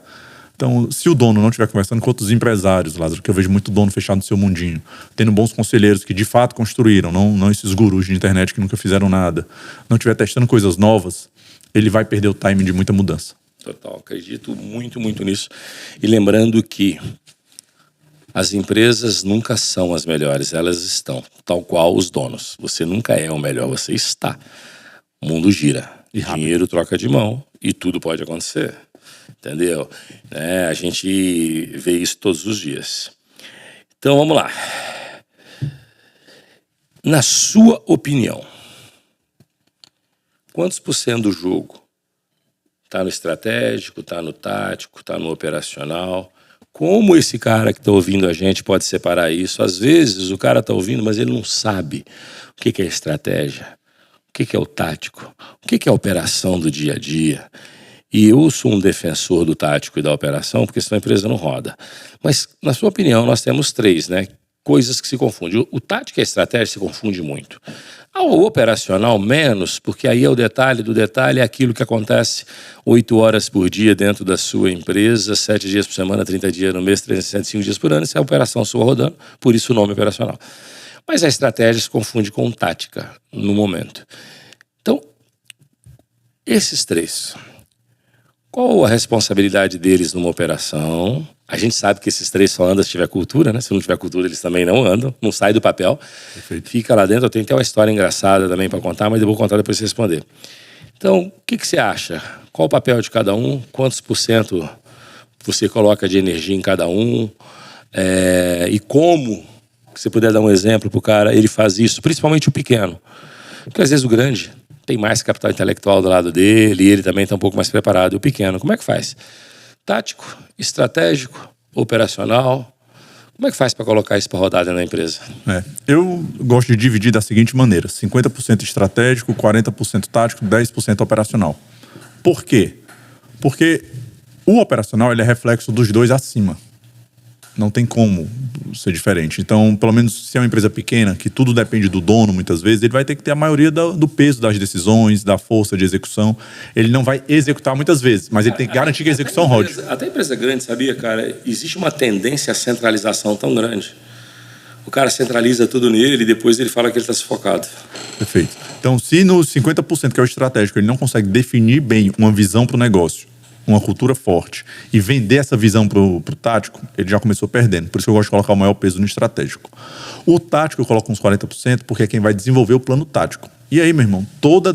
Então, se o dono não estiver conversando com outros empresários, Lázaro, que eu vejo muito dono fechado no seu mundinho, tendo bons conselheiros que de fato construíram, não esses gurus de internet que nunca fizeram nada, não estiver testando coisas novas, ele vai perder o time de muita mudança. Total, acredito muito, muito nisso. E lembrando que as empresas nunca são as melhores, elas estão, tal qual os donos. Você nunca é o melhor, você está. O mundo gira, e dinheiro troca de mão e tudo pode acontecer, entendeu? A gente vê isso todos os dias. Então vamos lá. Na sua opinião, quantos por cento do jogo está no estratégico, está no tático, está no operacional? Como esse cara que está ouvindo a gente pode separar isso? Às vezes o cara está ouvindo, mas ele não sabe o que é estratégia, o que é o tático, o que é a operação do dia a dia. E eu sou um defensor do tático e da operação, porque senão a empresa não roda. Mas, na sua opinião, nós temos 3, né? Coisas que se confundem. O tático e a estratégia se confunde muito. O operacional, menos, porque aí é o detalhe do detalhe, é aquilo que acontece 8 horas por dia dentro da sua empresa, 7 dias por semana, 30 dias no mês, 365 dias por ano, isso é a operação sua rodando, por isso o nome operacional. Mas a estratégia se confunde com tática no momento. Então, esses 3, qual a responsabilidade deles numa operação? A gente sabe que esses 3 só andam se tiver cultura, né? Se não tiver cultura, eles também não andam, não sai do papel. Perfeito. Fica lá dentro. Eu tenho até uma história engraçada também para contar, mas eu vou contar depois você responder. Então, o que você acha? Qual o papel de cada um? Quantos por cento você coloca de energia em cada um? E como, se você puder dar um exemplo para o cara, ele faz isso, principalmente o pequeno. Porque às vezes o grande tem mais capital intelectual do lado dele e ele também está um pouco mais preparado. E o pequeno, como é que faz? Tático, estratégico, operacional. Como é que faz para colocar isso para rodar dentro da empresa? Eu gosto de dividir da seguinte maneira: 50% estratégico, 40% tático, 10% operacional. Por quê? Porque o operacional ele é reflexo dos 2 acima. Não tem como ser diferente. Então, pelo menos se é uma empresa pequena, que tudo depende do dono muitas vezes, ele vai ter que ter a maioria do peso das decisões, da força de execução. Ele não vai executar muitas vezes, mas ele tem que garantir que a execução rode. Até empresa grande, sabia, cara? Existe uma tendência à centralização tão grande. O cara centraliza tudo nele e depois ele fala que ele está sufocado. Perfeito. Então, se no 50% que é o estratégico, ele não consegue definir bem uma visão para o negócio, uma cultura forte, e vender essa visão pro tático, ele já começou perdendo. Por isso que eu gosto de colocar o maior peso no estratégico. O tático eu coloco uns 40%, porque é quem vai desenvolver o plano tático. E aí, meu irmão, toda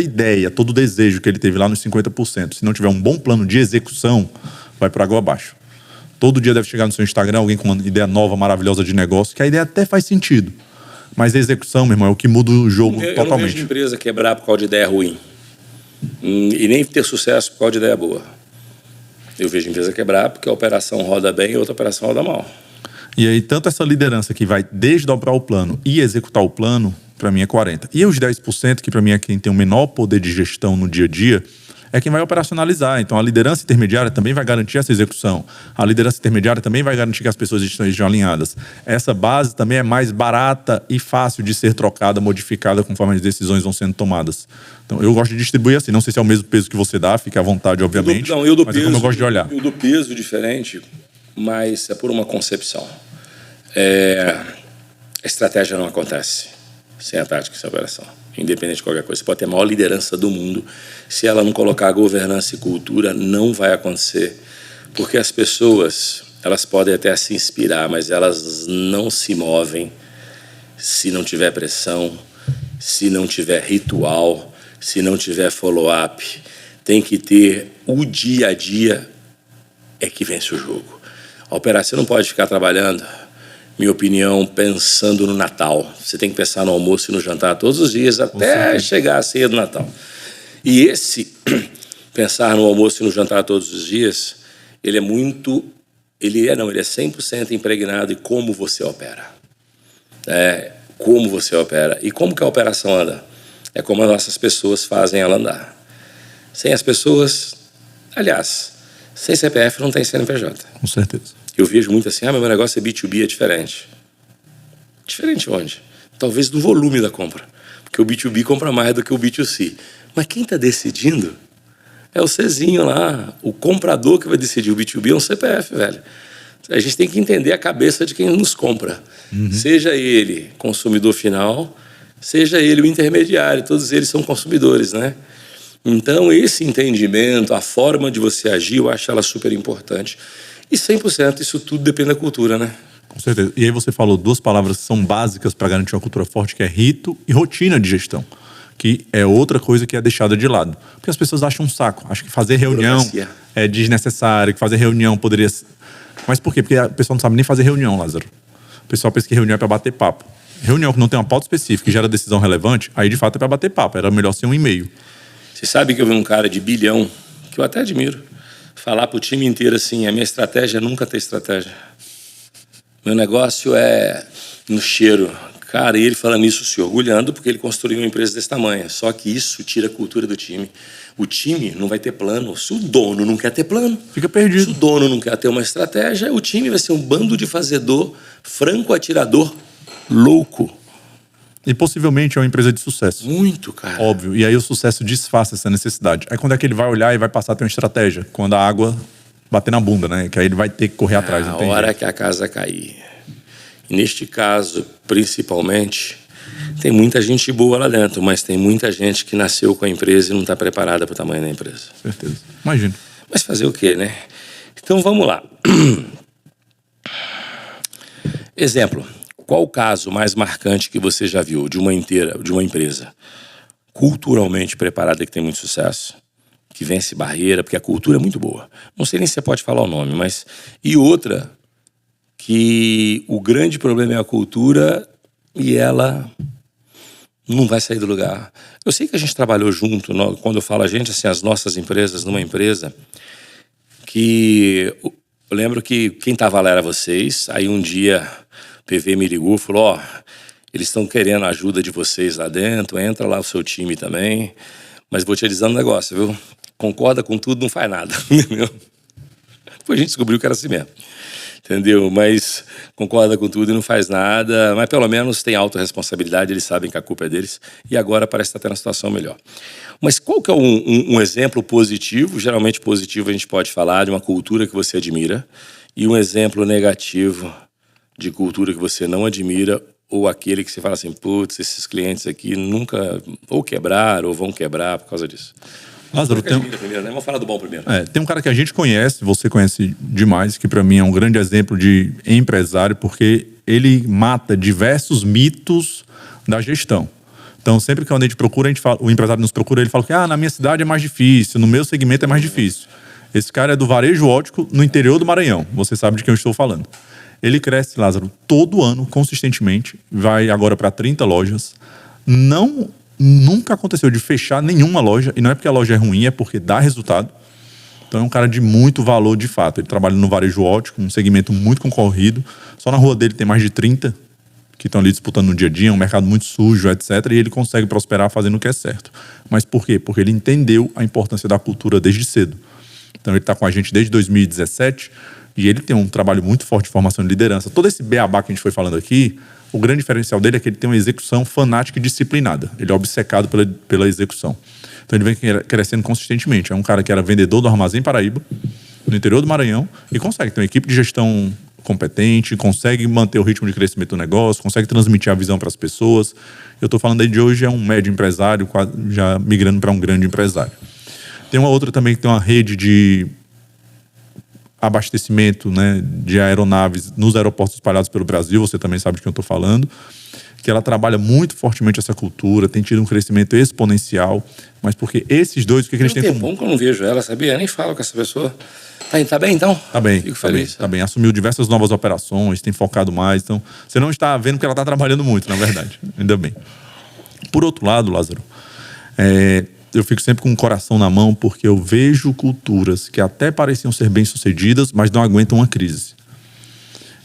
ideia, todo desejo que ele teve lá nos 50%, se não tiver um bom plano de execução, vai por água abaixo. Todo dia deve chegar no seu Instagram alguém com uma ideia nova, maravilhosa de negócio, que a ideia até faz sentido. Mas a execução, meu irmão, é o que muda o jogo totalmente. Eu não vejo empresa quebrar por causa de ideia ruim. E nem ter sucesso por causa de ideia boa. Eu vejo a empresa quebrar porque a operação roda bem e a outra operação roda mal. E aí, tanto essa liderança que vai desdobrar o plano e executar o plano, para mim é 40%. E os 10%, que para mim é quem tem o menor poder de gestão no dia a dia, é quem vai operacionalizar. Então, a liderança intermediária também vai garantir essa execução. A liderança intermediária também vai garantir que as pessoas estejam alinhadas. Essa base também é mais barata e fácil de ser trocada, modificada conforme as decisões vão sendo tomadas. Então, eu gosto de distribuir assim. Não sei se é o mesmo peso que você dá, fique à vontade, obviamente. Eu dou mas peso, é como eu gosto de olhar. Eu dou peso diferente, mas é por uma concepção. A estratégia não acontece sem a tática e sem a operação. Independente de qualquer coisa. Você pode ter a maior liderança do mundo. Se ela não colocar governança e cultura, não vai acontecer. Porque as pessoas, elas podem até se inspirar, mas elas não se movem se não tiver pressão, se não tiver ritual, se não tiver follow-up. Tem que ter o dia a dia é que vence o jogo. A operação não pode ficar trabalhando, minha opinião, pensando no Natal. Você tem que pensar no almoço e no jantar todos os dias até chegar a ceia do Natal. E esse, pensar no almoço e no jantar todos os dias, ele é 100% impregnado em como você opera. Como você opera. E como que a operação anda? É como as nossas pessoas fazem ela andar. Sem as pessoas, aliás, sem CPF não tem CNPJ. Com certeza. Eu vejo muito assim, mas meu negócio é B2B, é diferente. Diferente onde? Talvez do volume da compra. Porque o B2B compra mais do que o B2C. Mas quem está decidindo é o Czinho lá. O comprador que vai decidir. O B2B é um CPF, velho. A gente tem que entender a cabeça de quem nos compra. Seja ele consumidor final, seja ele o intermediário. Todos eles são consumidores, né? Então, esse entendimento, a forma de você agir, eu acho ela super importante. E 100% isso tudo depende da cultura, né? Com certeza. E aí você falou duas palavras que são básicas para garantir uma cultura forte, que é rito e rotina de gestão. Que é outra coisa que é deixada de lado. Porque as pessoas acham um saco. Acham que fazer reunião é desnecessário, que fazer reunião poderia... Mas por quê? Porque a pessoa não sabe nem fazer reunião, Lázaro. O pessoal pensa que reunião é para bater papo. Reunião que não tem uma pauta específica e gera decisão relevante, aí de fato é para bater papo. Era melhor ser um e-mail. Você sabe que eu vi um cara de bilhão, que eu até admiro, falar pro time inteiro assim, a minha estratégia é nunca ter estratégia. Meu negócio é no cheiro. Cara, e ele falando isso se orgulhando porque ele construiu uma empresa desse tamanho. Só que isso tira a cultura do time. O time não vai ter plano. Se o dono não quer ter plano, fica perdido. Se o dono não quer ter uma estratégia, o time vai ser um bando de fazedor, franco atirador, louco. E possivelmente é uma empresa de sucesso. Muito, cara. Óbvio. E aí o sucesso disfarça essa necessidade. Aí quando é que ele vai olhar e vai passar a ter uma estratégia? Quando a água bater na bunda, né? Que aí ele vai ter que correr atrás. A hora que a casa cair. E neste caso, principalmente, tem muita gente boa lá dentro, mas tem muita gente que nasceu com a empresa e não está preparada para o tamanho da empresa. Certeza. Imagino. Mas fazer o quê, né? Então vamos lá. Exemplo. Qual o caso mais marcante que você já viu de uma empresa culturalmente preparada que tem muito sucesso, que vence barreira, porque a cultura é muito boa. Não sei nem se você pode falar o nome, mas... E outra, que o grande problema é a cultura e ela não vai sair do lugar. Eu sei que a gente trabalhou junto, quando eu falo a gente, assim, as nossas empresas, numa empresa, que... Eu lembro que quem estava lá era vocês, aí um dia... O PV me ligou e falou, eles estão querendo a ajuda de vocês lá dentro, entra lá o seu time também, mas vou te avisar um negócio, viu? Concorda com tudo, não faz nada, entendeu? Depois a gente descobriu que era assim mesmo, entendeu? Mas concorda com tudo e não faz nada, mas pelo menos tem autorresponsabilidade, eles sabem que a culpa é deles, e agora parece estar tendo uma situação melhor. Mas qual que é um exemplo positivo? Geralmente positivo a gente pode falar de uma cultura que você admira, e um exemplo negativo de cultura que você não admira, ou aquele que você fala assim, putz, esses clientes aqui nunca ou quebraram ou vão quebrar por causa disso. Lázaro, primeiro, né? Vamos falar do bom primeiro. Tem um cara que a gente conhece, você conhece demais, que para mim é um grande exemplo de empresário, porque ele mata diversos mitos da gestão. Então, sempre que a gente procura, o empresário nos procura, ele fala que na minha cidade é mais difícil, no meu segmento é mais difícil. Esse cara é do varejo óptico no interior do Maranhão. Você sabe de quem eu estou falando. Ele cresce, Lázaro, todo ano, consistentemente. Vai agora para 30 lojas. Nunca aconteceu de fechar nenhuma loja. E não é porque a loja é ruim, é porque dá resultado. Então é um cara de muito valor, de fato. Ele trabalha no varejo óptico, um segmento muito concorrido. Só na rua dele tem mais de 30 que estão ali disputando no dia a dia. É um mercado muito sujo, etc. E ele consegue prosperar fazendo o que é certo. Mas por quê? Porque ele entendeu a importância da cultura desde cedo. Então ele está com a gente desde 2017... E ele tem um trabalho muito forte de formação de liderança. Todo esse beabá que a gente foi falando aqui, o grande diferencial dele é que ele tem uma execução fanática e disciplinada. Ele é obcecado pela execução. Então ele vem crescendo consistentemente. É um cara que era vendedor do Armazém Paraíba, no interior do Maranhão, e consegue ter uma equipe de gestão competente, consegue manter o ritmo de crescimento do negócio, consegue transmitir a visão para as pessoas. Eu estou falando aí de hoje, é um médio empresário, já migrando para um grande empresário. Tem uma outra também que tem uma rede de abastecimento, né, de aeronaves nos aeroportos espalhados pelo Brasil, você também sabe de quem eu estou falando, que ela trabalha muito fortemente essa cultura, tem tido um crescimento exponencial, mas porque esses dois, o que eles têm em comum? Que eu não vejo ela, sabia? Eu nem falo com essa pessoa. Tá bem então? Tá bem, tá bem. Assumiu diversas novas operações, tem focado mais, então você não está vendo que ela está trabalhando muito, na verdade, ainda bem. Por outro lado, Lázaro, eu fico sempre com o coração na mão, porque eu vejo culturas que até pareciam ser bem-sucedidas, mas não aguentam uma crise.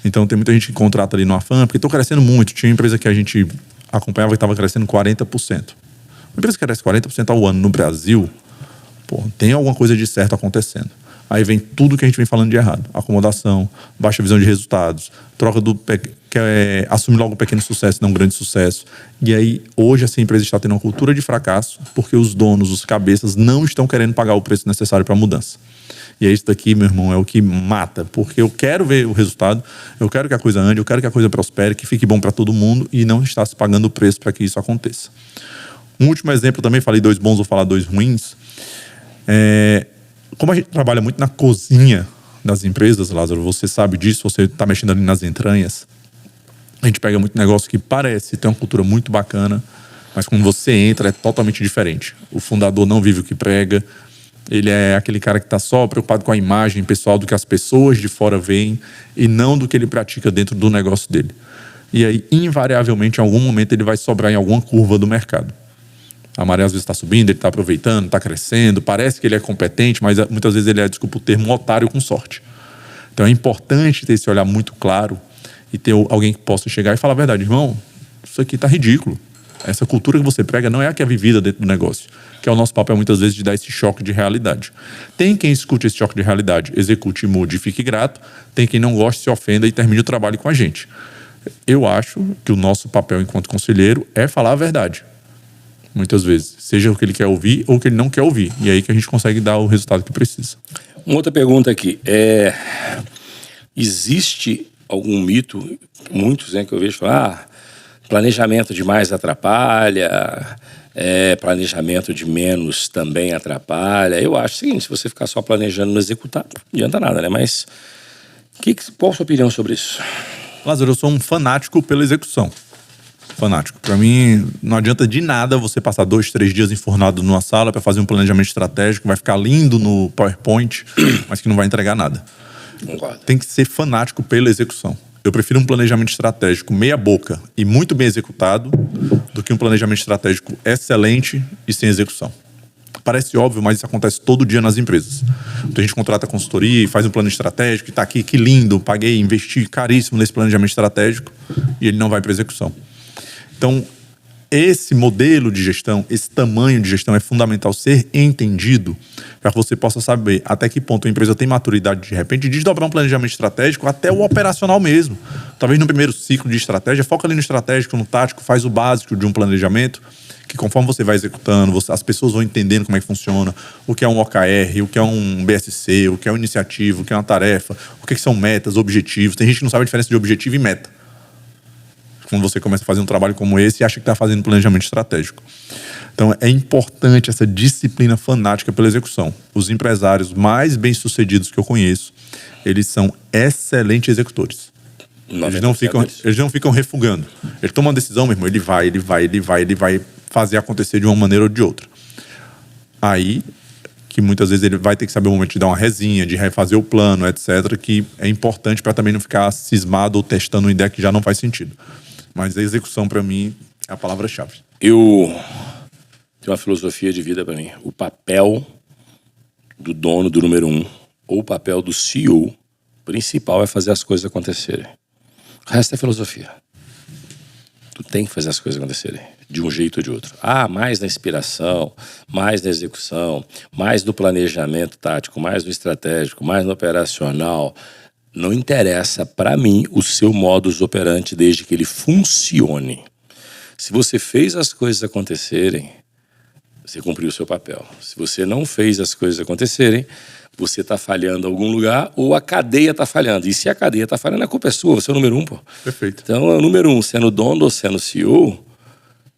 Então tem muita gente que contrata ali no Afan, porque estou crescendo muito. Tinha uma empresa que a gente acompanhava que estava crescendo 40%. Uma empresa que cresce 40% ao ano no Brasil, pô, tem alguma coisa de certo acontecendo. Aí vem tudo que a gente vem falando de errado. Acomodação, baixa visão de resultados, troca do... assumir logo um pequeno sucesso, não um grande sucesso. E aí, hoje, essa empresa está tendo uma cultura de fracasso porque os donos, os cabeças, não estão querendo pagar o preço necessário para a mudança. E é isso daqui, meu irmão, é o que mata. Porque eu quero ver o resultado, eu quero que a coisa ande, eu quero que a coisa prospere, que fique bom para todo mundo e não está se pagando o preço para que isso aconteça. Um último exemplo também, falei 2 bons, vou falar 2 ruins. Como a gente trabalha muito na cozinha das empresas, Lázaro, você sabe disso, você está mexendo ali nas entranhas. A gente pega muito negócio que parece ter uma cultura muito bacana, mas quando você entra é totalmente diferente. O fundador não vive o que prega, ele é aquele cara que está só preocupado com a imagem pessoal do que as pessoas de fora veem e não do que ele pratica dentro do negócio dele. E aí, invariavelmente, em algum momento, ele vai sobrar em alguma curva do mercado. A maré às vezes está subindo, ele está aproveitando, está crescendo, parece que ele é competente, mas muitas vezes ele é, desculpa o termo, um otário com sorte. Então é importante ter esse olhar muito claro e ter alguém que possa chegar e falar a verdade. Irmão, isso aqui está ridículo. Essa cultura que você prega não é a que é vivida dentro do negócio, que é o nosso papel muitas vezes de dar esse choque de realidade. Tem quem escute esse choque de realidade, execute, mude e fique grato. Tem quem não goste, se ofenda e termine o trabalho com a gente. Eu acho que o nosso papel enquanto conselheiro é falar a verdade. Muitas vezes, seja o que ele quer ouvir ou o que ele não quer ouvir. E aí que a gente consegue dar o resultado que precisa. Uma outra pergunta aqui. Existe algum mito, muitos que eu vejo falar, planejamento demais atrapalha, planejamento de menos também atrapalha. Eu acho o seguinte, se você ficar só planejando e não executar, não adianta nada, né? Mas qual a sua opinião sobre isso? Lázaro, eu sou um fanático pela execução. Fanático. Para mim, não adianta de nada você passar 2, 3 dias enfurnado numa sala para fazer um planejamento estratégico, vai ficar lindo no PowerPoint, mas que não vai entregar nada. Concordo. Tem que ser fanático pela execução. Eu prefiro um planejamento estratégico meia boca e muito bem executado do que um planejamento estratégico excelente e sem execução. Parece óbvio, mas isso acontece todo dia nas empresas. Então a gente contrata consultoria e faz um plano estratégico e tá aqui, que lindo, paguei, investi caríssimo nesse planejamento estratégico e ele não vai para execução. Então, esse modelo de gestão, esse tamanho de gestão é fundamental ser entendido para que você possa saber até que ponto a empresa tem maturidade de repente de desdobrar um planejamento estratégico até o operacional mesmo. Talvez no primeiro ciclo de estratégia, foca ali no estratégico, no tático, faz o básico de um planejamento, que conforme você vai executando, as pessoas vão entendendo como é que funciona, o que é um OKR, o que é um BSC, o que é uma iniciativa, o que é uma tarefa, o que são metas, objetivos. Tem gente que não sabe a diferença de objetivo e meta. Quando você começa a fazer um trabalho como esse e acha que está fazendo planejamento estratégico. Então, é importante essa disciplina fanática pela execução. Os empresários mais bem-sucedidos que eu conheço, eles são excelentes executores. Eles não ficam refugando. Ele toma uma decisão, meu irmão, ele vai fazer acontecer de uma maneira ou de outra. Aí, que muitas vezes ele vai ter que saber o momento de dar uma resinha, de refazer o plano, etc., que é importante para também não ficar cismado ou testando uma ideia que já não faz sentido. Mas a execução, para mim, é a palavra-chave. Eu tenho uma filosofia de vida para mim. O papel do dono, do número 1, ou o papel do CEO principal é fazer as coisas acontecerem. O resto é filosofia. Tu tem que fazer as coisas acontecerem, de um jeito ou de outro. Mais na inspiração, mais na execução, mais no planejamento tático, mais no estratégico, mais no operacional. Não interessa para mim o seu modus operandi desde que ele funcione. Se você fez as coisas acontecerem, você cumpriu o seu papel. Se você não fez as coisas acontecerem, você está falhando em algum lugar ou a cadeia está falhando. E se a cadeia está falhando, a culpa é sua, você é o número 1, pô. Perfeito. Então, o número 1, sendo dono ou sendo CEO,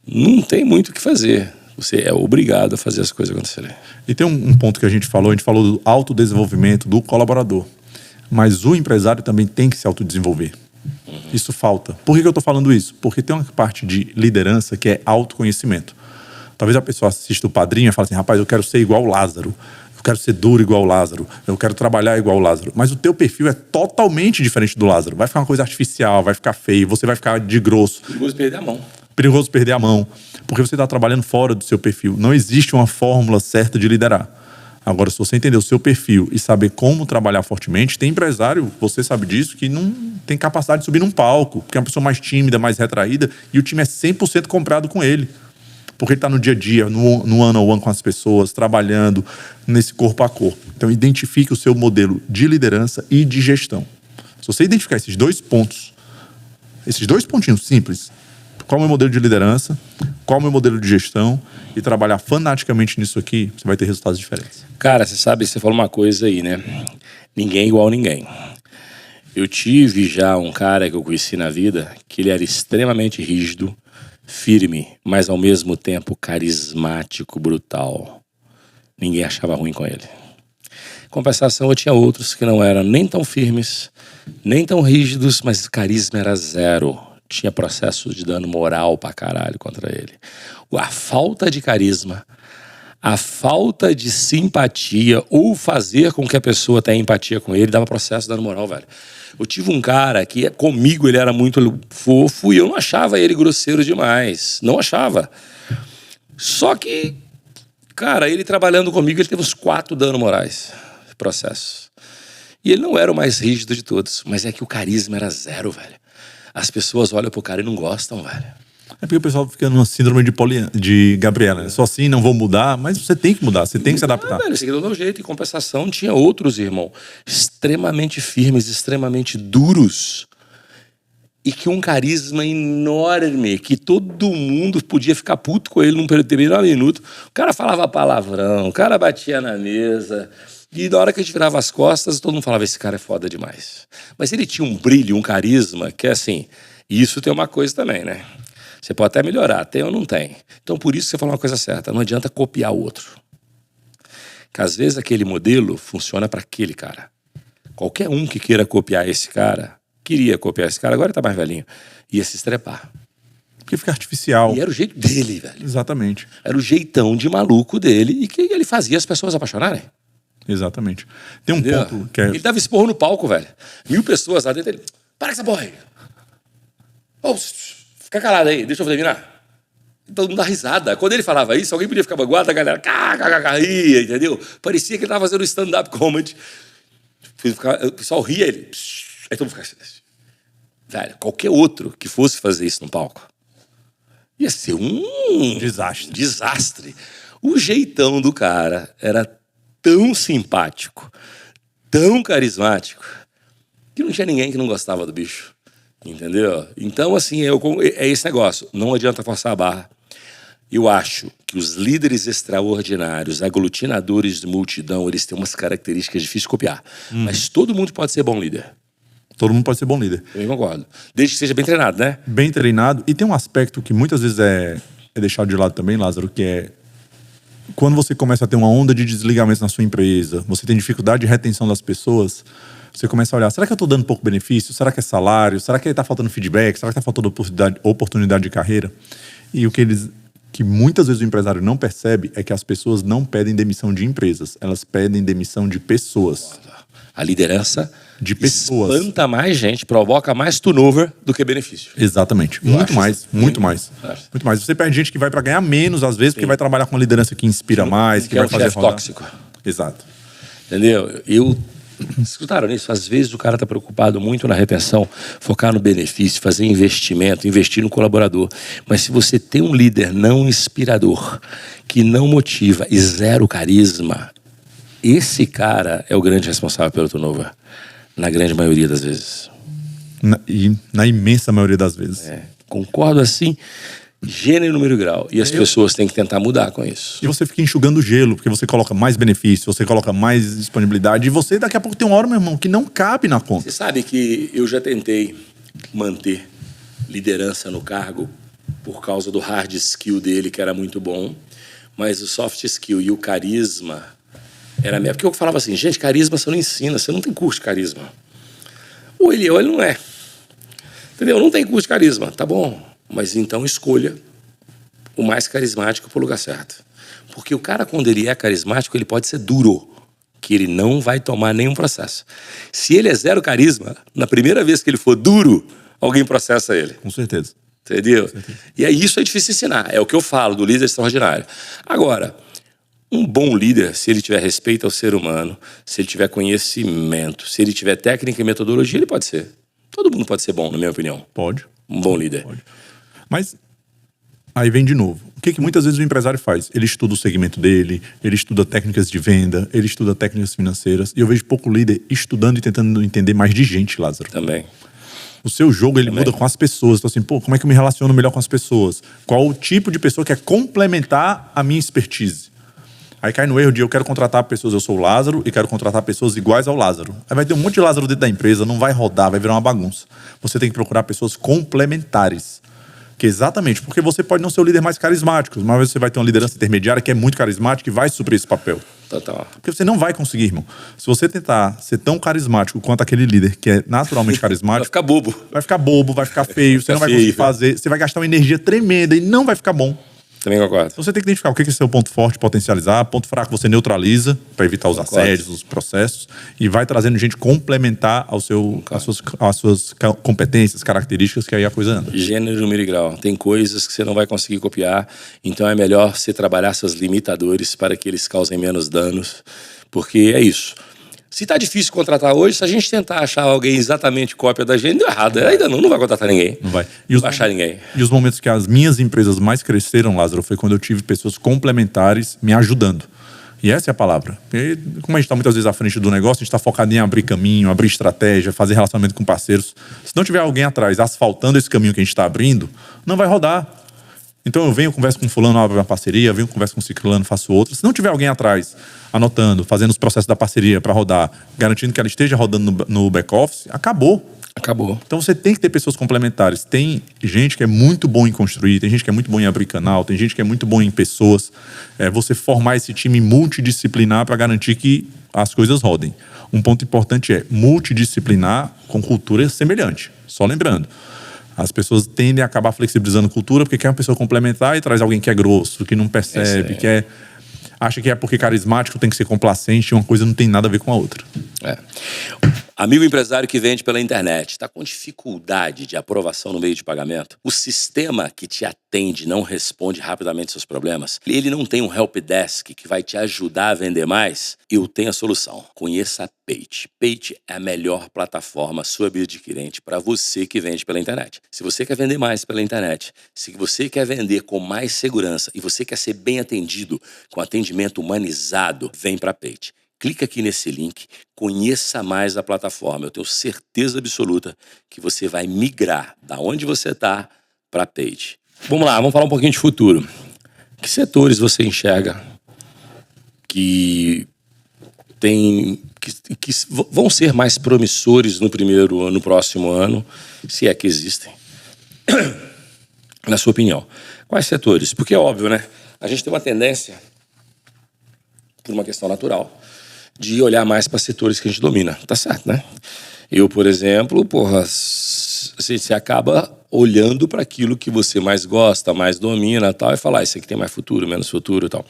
não tem muito o que fazer. Você é obrigado a fazer as coisas acontecerem. E tem um ponto que a gente falou do autodesenvolvimento do colaborador. Mas o empresário também tem que se autodesenvolver. Isso falta. Por que eu estou falando isso? Porque tem uma parte de liderança que é autoconhecimento. Talvez a pessoa assista o Padrinho e fale assim, rapaz, eu quero ser igual o Lázaro. Eu quero ser duro igual o Lázaro. Eu quero trabalhar igual o Lázaro. Mas o teu perfil é totalmente diferente do Lázaro. Vai ficar uma coisa artificial, vai ficar feio, você vai ficar de grosso. Perigoso perder a mão. perigoso perder a mão, porque você está trabalhando fora do seu perfil. Não existe uma fórmula certa de liderar. Agora, se você entender o seu perfil e saber como trabalhar fortemente, tem empresário, você sabe disso, que não tem capacidade de subir num palco, porque é uma pessoa mais tímida, mais retraída, e o time é 100% comprado com ele. Porque ele está no dia a dia, no one-on-one com as pessoas, trabalhando nesse corpo a corpo. Então, identifique o seu modelo de liderança e de gestão. Se você identificar esses 2 pontos, esses 2 pontinhos simples, qual é o meu modelo de liderança, qual é o meu modelo de gestão, e trabalhar fanaticamente nisso aqui, você vai ter resultados diferentes. Cara, você sabe, você falou uma coisa aí, né? Ninguém é igual a ninguém. Eu tive já um cara que eu conheci na vida, que ele era extremamente rígido, firme, mas ao mesmo tempo carismático, brutal. Ninguém achava ruim com ele. Em compensação, eu tinha outros que não eram nem tão firmes, nem tão rígidos, mas o carisma era zero. Tinha processo de dano moral pra caralho contra ele. A falta de carisma, a falta de simpatia ou fazer com que a pessoa tenha empatia com ele dava processo de dano moral, velho. Eu tive um cara que comigo ele era muito fofo e eu não achava ele grosseiro demais. Não achava. Só que, cara, ele trabalhando comigo, ele teve uns 4 danos morais, processos. E ele não era o mais rígido de todos, mas é que o carisma era zero, velho. As pessoas olham pro cara e não gostam, velho. É porque o pessoal fica numa síndrome de Gabriela, né? Só assim, não vou mudar, mas você tem que mudar, você tem que se adaptar. Velho, esse aqui do meu jeito. Em compensação, tinha outros, irmão, extremamente firmes, extremamente duros, e que um carisma enorme, que todo mundo podia ficar puto com ele num determinado minuto. O cara falava palavrão, o cara batia na mesa, e na hora que a gente virava as costas, todo mundo falava, esse cara é foda demais. Mas ele tinha um brilho, um carisma, que é assim, isso tem uma coisa também, né? Você pode até melhorar, tem ou não tem. Então, por isso você falou uma coisa certa, não adianta copiar o outro. Que às vezes aquele modelo funciona para aquele cara. Qualquer um que queira copiar esse cara, queria copiar esse cara, agora ele tá mais velhinho, ia se estrepar. Porque fica artificial. E era o jeito dele, velho. Exatamente. Era o jeitão de maluco dele e que ele fazia as pessoas apaixonarem. Exatamente. Tem um ponto que é... Ele dava esporro no palco, velho. 1000 pessoas lá dentro, ele... Para com essa porra aí. Oh, fica calado aí, deixa eu terminar. Todo mundo dá risada. Quando ele falava isso, alguém podia ficar magoado, a galera ria, entendeu? Parecia que ele tava fazendo stand-up comedy. O pessoal ria, ele... Aí todo mundo ficava assim. Velho, qualquer outro que fosse fazer isso no palco ia ser um... Desastre. O jeitão do cara era tão simpático, tão carismático, que não tinha ninguém que não gostava do bicho. Entendeu? Então, assim, é esse negócio. Não adianta forçar a barra. Eu acho que os líderes extraordinários, aglutinadores de multidão, eles têm umas características difíceis de copiar. Mas todo mundo pode ser bom líder. Todo mundo pode ser bom líder. Eu concordo. Desde que seja bem treinado, né? Bem treinado. E tem um aspecto que muitas vezes é deixado de lado também, Lázaro, que é quando você começa a ter uma onda de desligamentos na sua empresa, você tem dificuldade de retenção das pessoas, você começa a olhar, será que eu estou dando pouco benefício? Será que é salário? Será que está faltando feedback? Será que está faltando oportunidade de carreira? E o que muitas vezes o empresário não percebe é que as pessoas não pedem demissão de empresas, elas pedem demissão de pessoas. A liderança de pessoas espanta mais gente, provoca mais turnover do que benefício. Exatamente. Muito mais. Você perde gente que vai para ganhar menos, às vezes, porque vai trabalhar com uma liderança que inspira mais, que vai fazer rodar. Tóxico. Exato. Entendeu? Escutaram nisso? Às vezes o cara está preocupado muito na retenção, focar no benefício, fazer investimento, investir no colaborador. Mas se você tem um líder não inspirador, que não motiva e zero carisma, esse cara é o grande responsável pelo turnover. Na grande maioria das vezes. Na imensa maioria das vezes. Concordo assim, gênero, número e grau. E as pessoas têm que tentar mudar com isso. E você fica enxugando gelo, porque você coloca mais benefício, você coloca mais disponibilidade, e você daqui a pouco tem uma hora, meu irmão, que não cabe na conta. Você sabe que eu já tentei manter liderança no cargo por causa do hard skill dele, que era muito bom, mas o soft skill e o carisma era mesmo. Porque eu falava assim, gente, carisma você não ensina, você não tem curso de carisma. Ou ele é ou ele não é. Entendeu? Não tem curso de carisma, tá bom. Mas então escolha o mais carismático pro lugar certo. Porque o cara, quando ele é carismático, ele pode ser duro, que ele não vai tomar nenhum processo. Se ele é zero carisma, na primeira vez que ele for duro, alguém processa ele. Com certeza. Entendeu? E aí isso é difícil ensinar. É o que eu falo do líder extraordinário. Agora, um bom líder, se ele tiver respeito ao ser humano, se ele tiver conhecimento, se ele tiver técnica e metodologia, ele pode ser. Todo mundo pode ser bom, na minha opinião. Pode. Um bom líder. Pode. Mas aí vem de novo. O que muitas vezes o empresário faz? Ele estuda o segmento dele, ele estuda técnicas de venda, ele estuda técnicas financeiras. E eu vejo pouco líder estudando e tentando entender mais de gente, Lázaro. Também. O seu jogo, ele muda com as pessoas. Então assim, como é que eu me relaciono melhor com as pessoas? Qual o tipo de pessoa que é complementar a minha expertise? Aí cai no erro de eu quero contratar pessoas, eu sou o Lázaro e quero contratar pessoas iguais ao Lázaro. Aí vai ter um monte de Lázaro dentro da empresa, não vai rodar, vai virar uma bagunça. Você tem que procurar pessoas complementares. Que exatamente, porque você pode não ser o líder mais carismático, mas você vai ter uma liderança intermediária que é muito carismática e vai suprir esse papel. Total. Porque você não vai conseguir, irmão. Se você tentar ser tão carismático quanto aquele líder que é naturalmente carismático... Vai ficar bobo. Vai ficar bobo, vai ficar feio, você não vai conseguir fazer, você vai gastar uma energia tremenda e não vai ficar bom. Também concordo. Então você tem que identificar o que é seu ponto forte, potencializar, ponto fraco você neutraliza para evitar os assédios, os processos, e vai trazendo gente complementar às suas competências, características, que aí a coisa anda. Gênero, número e grau. Tem coisas que você não vai conseguir copiar, então é melhor você trabalhar seus limitadores para que eles causem menos danos, porque é isso. Se tá difícil contratar hoje, se a gente tentar achar alguém exatamente cópia da gente, deu errado. Ainda não vai contratar ninguém. Não vai. Não vai achar ninguém. E os momentos que as minhas empresas mais cresceram, Lázaro, foi quando eu tive pessoas complementares me ajudando. E essa é a palavra. Porque, como a gente está muitas vezes à frente do negócio, a gente está focado em abrir caminho, abrir estratégia, fazer relacionamento com parceiros. Se não tiver alguém atrás asfaltando esse caminho que a gente está abrindo, não vai rodar. Então eu venho, converso com fulano, abro uma parceria, venho, converso com ciclano, faço outra. Se não tiver alguém atrás, anotando, fazendo os processos da parceria para rodar, garantindo que ela esteja rodando no back-office, acabou. Acabou. Então você tem que ter pessoas complementares. Tem gente que é muito bom em construir, tem gente que é muito bom em abrir canal, tem gente que é muito bom em pessoas. Você formar esse time multidisciplinar para garantir que as coisas rodem. Um ponto importante é multidisciplinar com cultura semelhante. Só lembrando. As pessoas tendem a acabar flexibilizando cultura porque quer uma pessoa complementar e traz alguém que é grosso, que não percebe, acha que é porque carismático tem que ser complacente e uma coisa não tem nada a ver com a outra. Amigo empresário que vende pela internet, está com dificuldade de aprovação no meio de pagamento? O sistema que te atende não responde rapidamente seus problemas? Ele não tem um help desk que vai te ajudar a vender mais? Eu tenho a solução. Conheça a Page. Page é a melhor plataforma sub-adquirente para você que vende pela internet. Se você quer vender mais pela internet, se você quer vender com mais segurança e você quer ser bem atendido com atendimento humanizado, vem para a Page. Clica aqui nesse link, conheça mais a plataforma. Eu tenho certeza absoluta que você vai migrar da onde você está para a Page. Vamos lá, vamos falar um pouquinho de futuro. Que setores você enxerga que vão ser mais promissores no próximo ano, se é que existem? Na sua opinião, quais setores? Porque é óbvio, né? A gente tem uma tendência, por uma questão natural, de olhar mais para setores que a gente domina. Tá certo, né? Eu, por exemplo, você acaba olhando para aquilo que você mais gosta, mais domina, tal, e falar, isso aqui tem mais futuro, menos futuro e tal.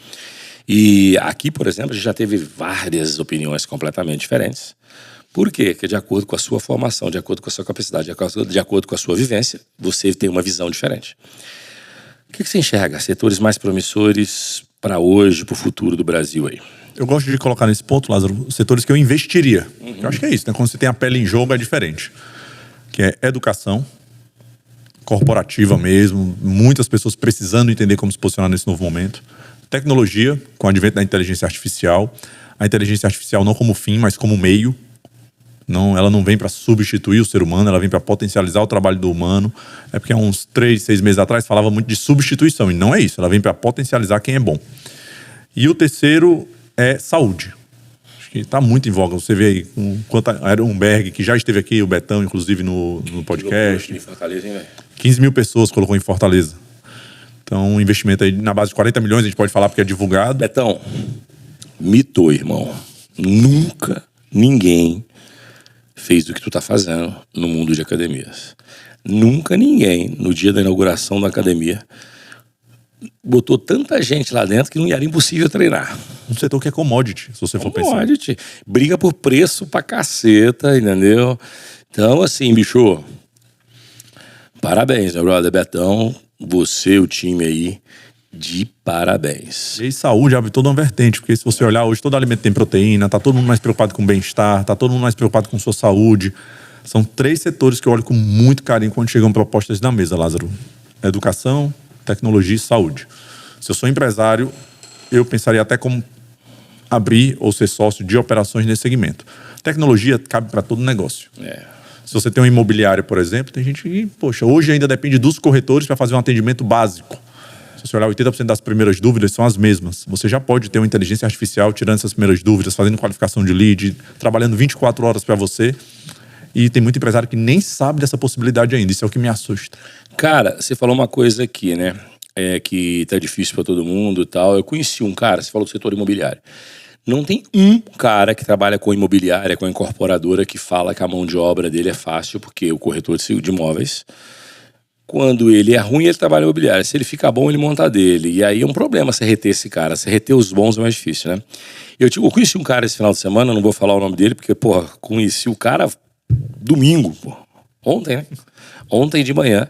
E aqui, por exemplo, a gente já teve várias opiniões completamente diferentes. Por quê? Porque de acordo com a sua formação, de acordo com a sua capacidade, de acordo com a sua vivência, você tem uma visão diferente. O que você enxerga? Setores mais promissores para hoje, para o futuro do Brasil aí? Eu gosto de colocar nesse ponto, Lázaro, os setores que eu investiria. Eu acho que é isso, né? Quando você tem a pele em jogo é diferente. Que é educação, corporativa mesmo, muitas pessoas precisando entender como se posicionar nesse novo momento. Tecnologia, com o advento da inteligência artificial. A inteligência artificial não como fim, mas como meio. Ela não vem para substituir o ser humano, ela vem para potencializar o trabalho do humano. É porque há uns 3, 6 meses atrás falava muito de substituição, e não é isso. Ela vem para potencializar quem é bom. E o terceiro é saúde. Acho que está muito em voga. Você vê aí quanto era um Berg, que já esteve aqui, o Betão, inclusive, no podcast. Em Fortaleza, hein, velho? 15 mil pessoas colocou em Fortaleza. Então, um investimento aí na base de 40 milhões, a gente pode falar porque é divulgado. Betão, mitou, irmão. Nunca ninguém fez o que tu tá fazendo no mundo de academias. Nunca ninguém, no dia da inauguração da academia, botou tanta gente lá dentro que não era impossível treinar. Um setor que é commodity, se você for pensar. Commodity. Briga por preço pra caceta, entendeu? Então, assim, bicho, Parabéns, meu brother Betão. Você, o time aí, de parabéns. E aí, saúde abre toda uma vertente, porque se você olhar hoje, todo alimento tem proteína, tá todo mundo mais preocupado com o bem-estar, tá todo mundo mais preocupado com sua saúde. São 3 setores que eu olho com muito carinho quando chegam propostas na mesa, Lázaro. Educação, tecnologia e saúde. Se eu sou empresário, eu pensaria até como abrir ou ser sócio de operações nesse segmento. Tecnologia cabe para todo negócio. Se você tem um imobiliário, por exemplo, tem gente que, poxa, hoje ainda depende dos corretores para fazer um atendimento básico. Se você olhar, 80% das primeiras dúvidas são as mesmas. Você já pode ter uma inteligência artificial tirando essas primeiras dúvidas, fazendo qualificação de lead, trabalhando 24 horas para você. E tem muito empresário que nem sabe dessa possibilidade ainda. Isso é o que me assusta. Cara, você falou uma coisa aqui, né? Que tá difícil para todo mundo e tal. Eu conheci um cara, você falou do setor imobiliário. Não tem um cara que trabalha com imobiliária, com incorporadora, que fala que a mão de obra dele é fácil, porque o corretor de imóveis, quando ele é ruim, ele trabalha em imobiliária. Se ele fica bom, ele monta dele. E aí é um problema você reter esse cara. Você reter os bons é mais difícil, né? Eu conheci um cara esse final de semana, não vou falar o nome dele, porque, porra, conheci o cara domingo, pô. Ontem, né? Ontem de manhã.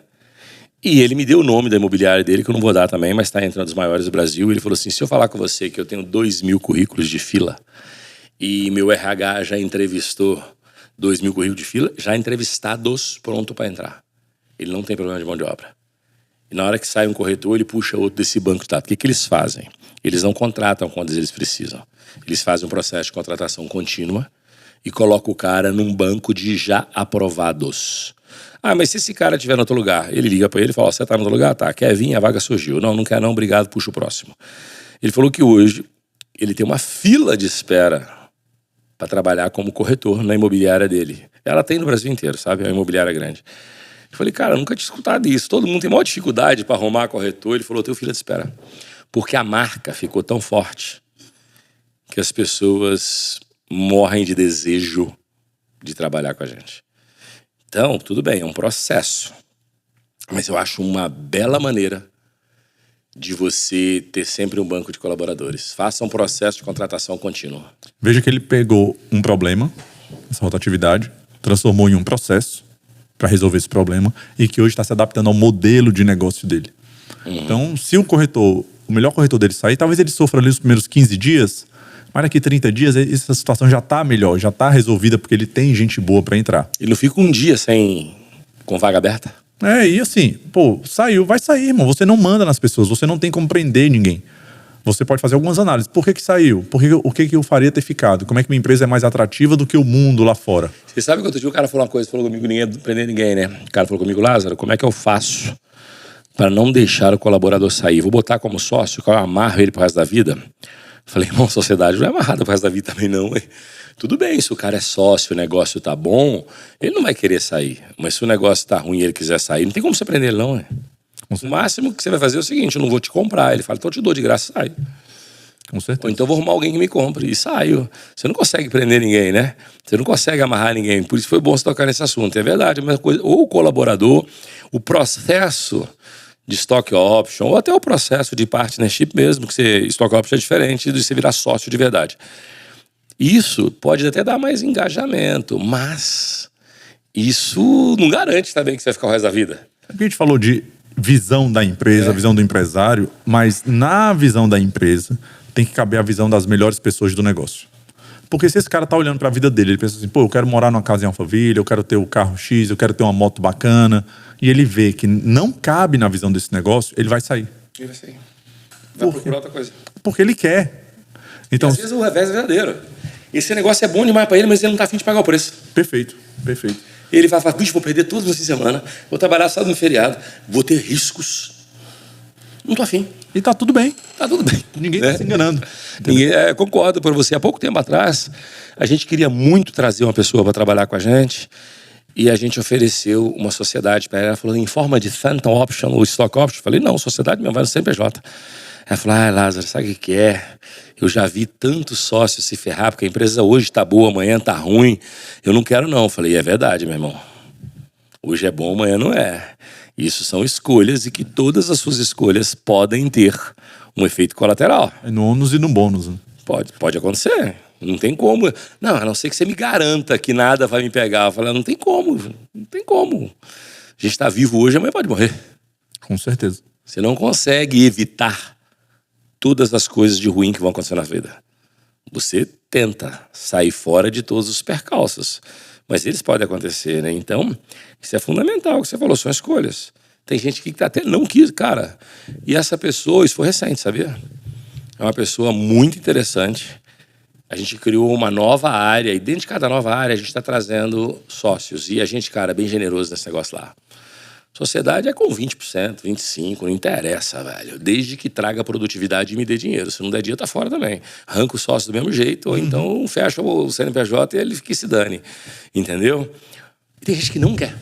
E ele me deu o nome da imobiliária dele, que eu não vou dar também, mas está entre uma das maiores do Brasil. Ele falou assim, se eu falar com você que eu tenho 2.000 currículos de fila e meu RH já entrevistou 2.000 currículos de fila, já entrevistados, pronto para entrar. Ele não tem problema de mão de obra. E na hora que sai um corretor, ele puxa outro desse banco de dados. O que eles fazem? Eles não contratam quando eles precisam. Eles fazem um processo de contratação contínua e colocam o cara num banco de já aprovados. Ah, mas se esse cara estiver em outro lugar, ele liga para ele e fala, você tá no outro lugar? Tá, quer vir? A vaga surgiu. Não, não quer não, obrigado, puxa o próximo. Ele falou que hoje ele tem uma fila de espera para trabalhar como corretor na imobiliária dele. Ela tem no Brasil inteiro, sabe? É uma imobiliária grande. Eu falei, cara, eu nunca tinha escutado isso. Todo mundo tem maior dificuldade para arrumar corretor. Ele falou, eu tenho fila de espera. Porque a marca ficou tão forte que as pessoas morrem de desejo de trabalhar com a gente. Então, tudo bem, é um processo. Mas eu acho uma bela maneira de você ter sempre um banco de colaboradores. Faça um processo de contratação contínua. Veja que ele pegou um problema, essa rotatividade, transformou em um processo para resolver esse problema e que hoje está se adaptando ao modelo de negócio dele. Então, se o melhor corretor dele sair, talvez ele sofra ali os primeiros 15 dias, mas daqui 30 dias essa situação já está melhor, já está resolvida porque ele tem gente boa para entrar. Ele não fica um dia com vaga aberta? E assim, pô, saiu, vai sair, irmão. Você não manda nas pessoas, você não tem como prender ninguém. Você pode fazer algumas análises. Por que saiu? O que eu faria ter ficado? Como é que minha empresa é mais atrativa do que o mundo lá fora? Você sabe que outro dia o cara falou uma coisa, falou comigo, ninguém prender ninguém, né? O cara falou comigo, Lázaro, como é que eu faço para não deixar o colaborador sair? Vou botar como sócio, que eu amarro ele pro resto da vida? Falei, irmão, sociedade não é amarrada pro resto da vida também não, hein? Tudo bem, se o cara é sócio, o negócio tá bom, ele não vai querer sair. Mas se o negócio tá ruim e ele quiser sair, não tem como você prender ele não, né? O máximo que você vai fazer é o seguinte, eu não vou te comprar. Ele fala, então eu te dou de graça, sai. Com certeza. Ou então eu vou arrumar alguém que me compre e saio. Você não consegue prender ninguém, né? Você não consegue amarrar ninguém. Por isso foi bom você tocar nesse assunto. É verdade, a mesma coisa. Ou o colaborador, o processo de stock option, ou até o processo de partnership mesmo, que stock option é diferente de você virar sócio de verdade. Isso pode até dar mais engajamento, mas isso não garante também que você vai ficar o resto da vida. A gente falou de visão da empresa, visão do empresário, mas na visão da empresa tem que caber a visão das melhores pessoas do negócio. Porque se esse cara tá olhando para a vida dele, ele pensa assim, pô, eu quero morar numa casa em Alphaville, eu quero ter o carro X, eu quero ter uma moto bacana, e ele vê que não cabe na visão desse negócio, ele vai sair. Ele vai sair. Vai procurar outra coisa. Porque ele quer. Então, e às vezes o revés é verdadeiro. Esse negócio é bom demais para ele, mas ele não tá afim de pagar o preço. Perfeito, perfeito. Ele vai falar, bicho, vou perder todos os dias de semana, vou trabalhar só no feriado, vou ter riscos. Não tô afim. E tá tudo bem. Tá tudo bem. Ninguém tá se enganando. Concordo por você. Há pouco tempo atrás, a gente queria muito trazer uma pessoa para trabalhar com a gente e a gente ofereceu uma sociedade para ela. Ela falou, em forma de phantom option ou stock option. Eu falei, não, sociedade mesmo, vai no CNPJ. Ela falou, Lázaro, sabe o que é? Eu já vi tantos sócios se ferrar, porque a empresa hoje está boa, amanhã está ruim. Eu não quero não. Eu falei, é verdade, meu irmão. Hoje é bom, amanhã não é. Isso são escolhas e que todas as suas escolhas podem ter um efeito colateral. É no ônus e no bônus. Né? Pode acontecer. Não tem como. Não, a não ser que você me garanta que nada vai me pegar. Eu falei, não tem como. Não tem como. A gente tá vivo hoje, amanhã pode morrer. Com certeza. Você não consegue evitar todas as coisas de ruim que vão acontecer na vida. Você tenta sair fora de todos os percalços, mas eles podem acontecer, né? Então, isso é fundamental, o que você falou, são escolhas. Tem gente que até não quis, cara. E essa pessoa, isso foi recente, sabia? É uma pessoa muito interessante. A gente criou uma nova área, e dentro de cada nova área a gente está trazendo sócios. E a gente, cara, é bem generoso nesse negócio lá. Sociedade é com 20%, 25%, não interessa, velho. Desde que traga produtividade e me dê dinheiro. Se não der dinheiro, tá fora também. Arranca o sócio do mesmo jeito, ou então fecha o CNPJ e ele que se dane. Entendeu? E tem gente que não quer.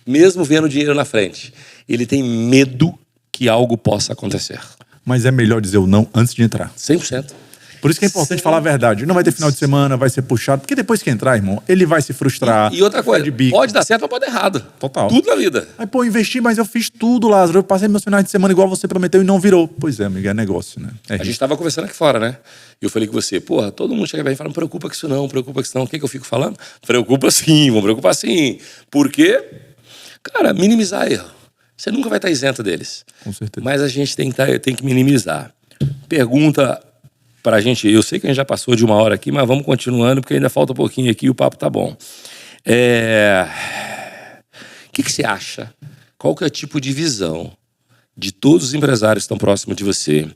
Mesmo vendo dinheiro na frente. Ele tem medo que algo possa acontecer. Mas é melhor dizer o não antes de entrar. 100%. Por isso que é importante falar a verdade. Não vai ter final de semana, vai ser puxado. Porque depois que entrar, irmão, ele vai se frustrar. E outra coisa, pode dar certo ou pode dar errado. Total. Tudo na vida. Aí, pô, investi, mas eu fiz tudo, Lázaro. Eu passei meus finais de semana igual você prometeu e não virou. Pois é, amigo, é negócio, né? A gente tava conversando aqui fora, né? E eu falei com você, porra, todo mundo chega bem e fala, não preocupa com isso não, preocupa com isso não. O que eu fico falando? Preocupa sim, vamos preocupar sim. Por quê? Cara, minimizar erro. Você nunca vai estar isento deles. Com certeza. Mas a gente tem que minimizar. Pergunta pra gente, eu sei que a gente já passou de 1 hora aqui, mas vamos continuando, porque ainda falta um pouquinho aqui e o papo tá bom. O que você acha? Qual que é o tipo de visão de todos os empresários que estão próximos de você,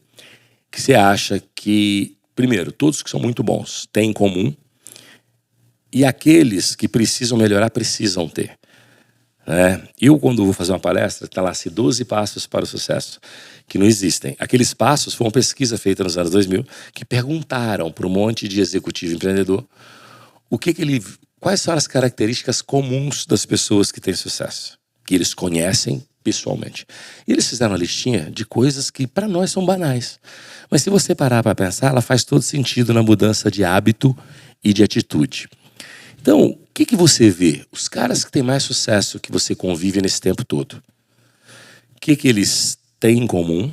que você acha que, primeiro, todos que são muito bons têm em comum, e aqueles que precisam melhorar, precisam ter? Eu, quando vou fazer uma palestra, está lá 12 passos para o sucesso, que não existem. Aqueles passos foi uma pesquisa feita nos anos 2000, que perguntaram para um monte de executivo empreendedor quais são as características comuns das pessoas que têm sucesso, que eles conhecem pessoalmente. E eles fizeram uma listinha de coisas que para nós são banais. Mas se você parar para pensar, ela faz todo sentido na mudança de hábito e de atitude. Então, o que você vê? Os caras que têm mais sucesso que você convive nesse tempo todo. O que eles têm em comum?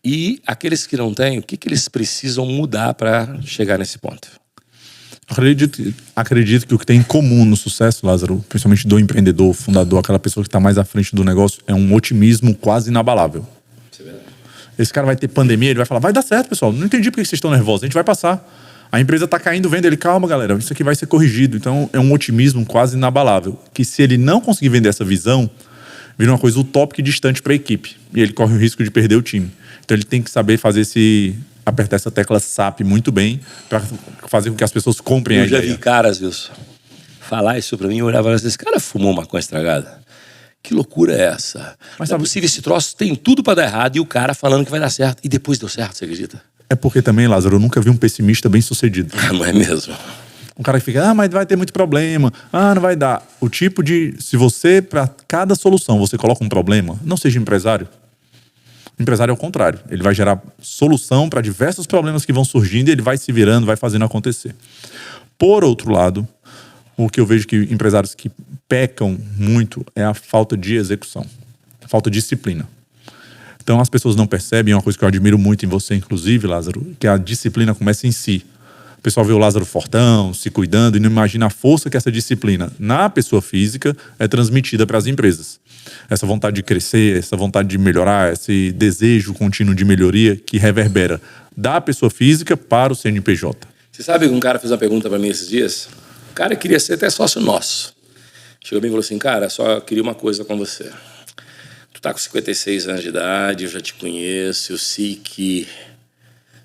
E aqueles que não têm, o que eles precisam mudar para chegar nesse ponto? Acredito que o que tem em comum no sucesso, Lázaro, principalmente do empreendedor, fundador, aquela pessoa que está mais à frente do negócio, é um otimismo quase inabalável. Esse cara vai ter pandemia, ele vai falar, vai dar certo, pessoal. Não entendi por que vocês estão nervosos, a gente vai passar. A empresa está caindo, vendo ele, calma, galera, isso aqui vai ser corrigido. Então, é um otimismo quase inabalável. Que se ele não conseguir vender essa visão, vira uma coisa utópica e distante para a equipe. E ele corre o risco de perder o time. Então, ele tem que saber apertar essa tecla SAP muito bem para fazer com que as pessoas comprem a ideia. Eu já vi caras, Wilson, falar isso para mim, eu olhava e falava, esse cara fumou maconha estragada? Que loucura é essa? Mas não é possível, esse troço tem tudo para dar errado e o cara falando que vai dar certo. E depois deu certo, você acredita? É porque também, Lázaro, eu nunca vi um pessimista bem sucedido. Não é mesmo? Um cara que fica, mas vai ter muito problema, não vai dar. O tipo de, se você, para cada solução, você coloca um problema, não seja empresário. O empresário é o contrário. Ele vai gerar solução para diversos problemas que vão surgindo e ele vai se virando, vai fazendo acontecer. Por outro lado, o que eu vejo que empresários que pecam muito é a falta de execução, a falta de disciplina. Então as pessoas não percebem, é uma coisa que eu admiro muito em você, inclusive, Lázaro, que a disciplina começa em si. O pessoal vê o Lázaro fortão, se cuidando e não imagina a força que essa disciplina na pessoa física é transmitida para as empresas. Essa vontade de crescer, essa vontade de melhorar, esse desejo contínuo de melhoria que reverbera da pessoa física para o CNPJ. Você sabe que um cara fez uma pergunta para mim esses dias? O cara queria ser até sócio nosso. Chegou bem e falou assim, cara, só queria uma coisa com você. Tu tá com 56 anos de idade, eu já te conheço, eu sei que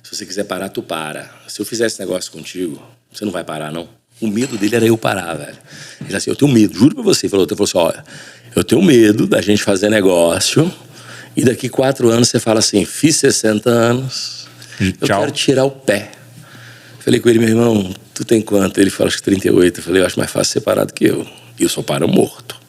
se você quiser parar, tu para. Se eu fizer esse negócio contigo, você não vai parar, não. O medo dele era eu parar, velho. Ele falou assim, eu tenho medo, juro pra você. Ele falou assim, olha, eu tenho medo da gente fazer negócio e daqui 4 anos você fala assim, fiz 60 anos, eu quero tirar o pé. Falei com ele, meu irmão, tu tem quanto? Ele falou, acho que 38. Eu falei, eu acho mais fácil separar do que eu. E eu só paro morto.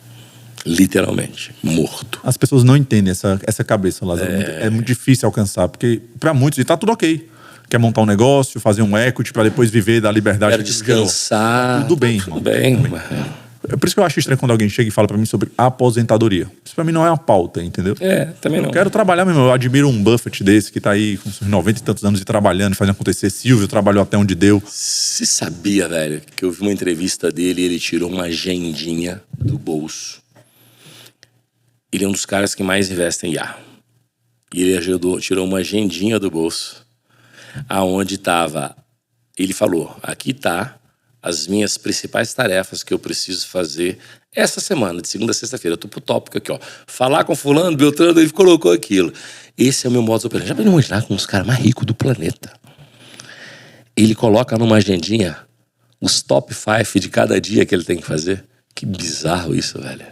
Literalmente, morto. As pessoas não entendem essa cabeça, Lázaro. É muito difícil alcançar, porque para muitos, e tá tudo ok. Quer montar um negócio, fazer um equity para depois viver da liberdade. Quero descansar. Tudo bem, irmão. Tudo bem. É por isso que eu acho estranho quando alguém chega e fala para mim sobre aposentadoria. Isso para mim não é uma pauta, entendeu? Também não. Eu quero trabalhar mesmo. Eu admiro um Buffett desse que tá aí com seus 90 e tantos anos e trabalhando, fazendo acontecer. Silvio trabalhou até onde deu. Você sabia, velho, que eu vi uma entrevista dele e ele tirou uma agendinha do bolso. ele é um dos caras que mais investe em IA. E ele tirou uma agendinha do bolso, aonde estava, ele falou, aqui tá as minhas principais tarefas que eu preciso fazer essa semana, de segunda a sexta-feira. Eu tô pro tópico aqui, ó. Falar com fulano, Beltrano, ele colocou aquilo. Esse é o meu modus operandi. Já pode imaginar com os caras mais ricos do planeta. Ele coloca numa agendinha os top 5 de cada dia que ele tem que fazer. Que bizarro isso, velho.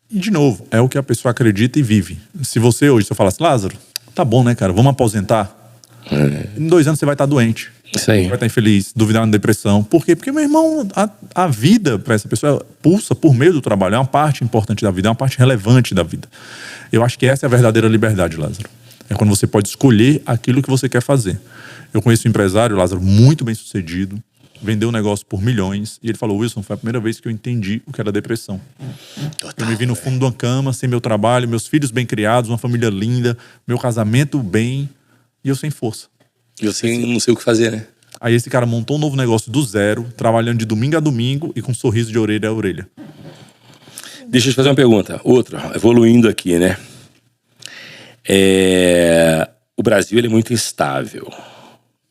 E, de novo, é o que a pessoa acredita e vive. Se você hoje, se eu falasse, Lázaro, tá bom, né, cara? Vamos aposentar. Em 2 anos você vai estar doente. Isso aí. Vai estar infeliz, duvidar na depressão. Por quê? Porque, meu irmão, a vida para essa pessoa pulsa por meio do trabalho. É uma parte importante da vida, é uma parte relevante da vida. Eu acho que essa é a verdadeira liberdade, Lázaro. É quando você pode escolher aquilo que você quer fazer. Eu conheço um empresário, Lázaro, muito bem sucedido, vendeu um negócio por milhões, e ele falou, Wilson, foi a primeira vez que eu entendi o que era depressão. Total, eu me vi no fundo de uma cama, sem meu trabalho, meus filhos bem criados, uma família linda, meu casamento bem, e eu sem força. E eu não sei o que fazer, né? Aí esse cara montou um novo negócio do zero, trabalhando de domingo a domingo e com um sorriso de orelha a orelha. Deixa eu te fazer uma pergunta. Outra, evoluindo aqui, né? O Brasil, ele é muito instável,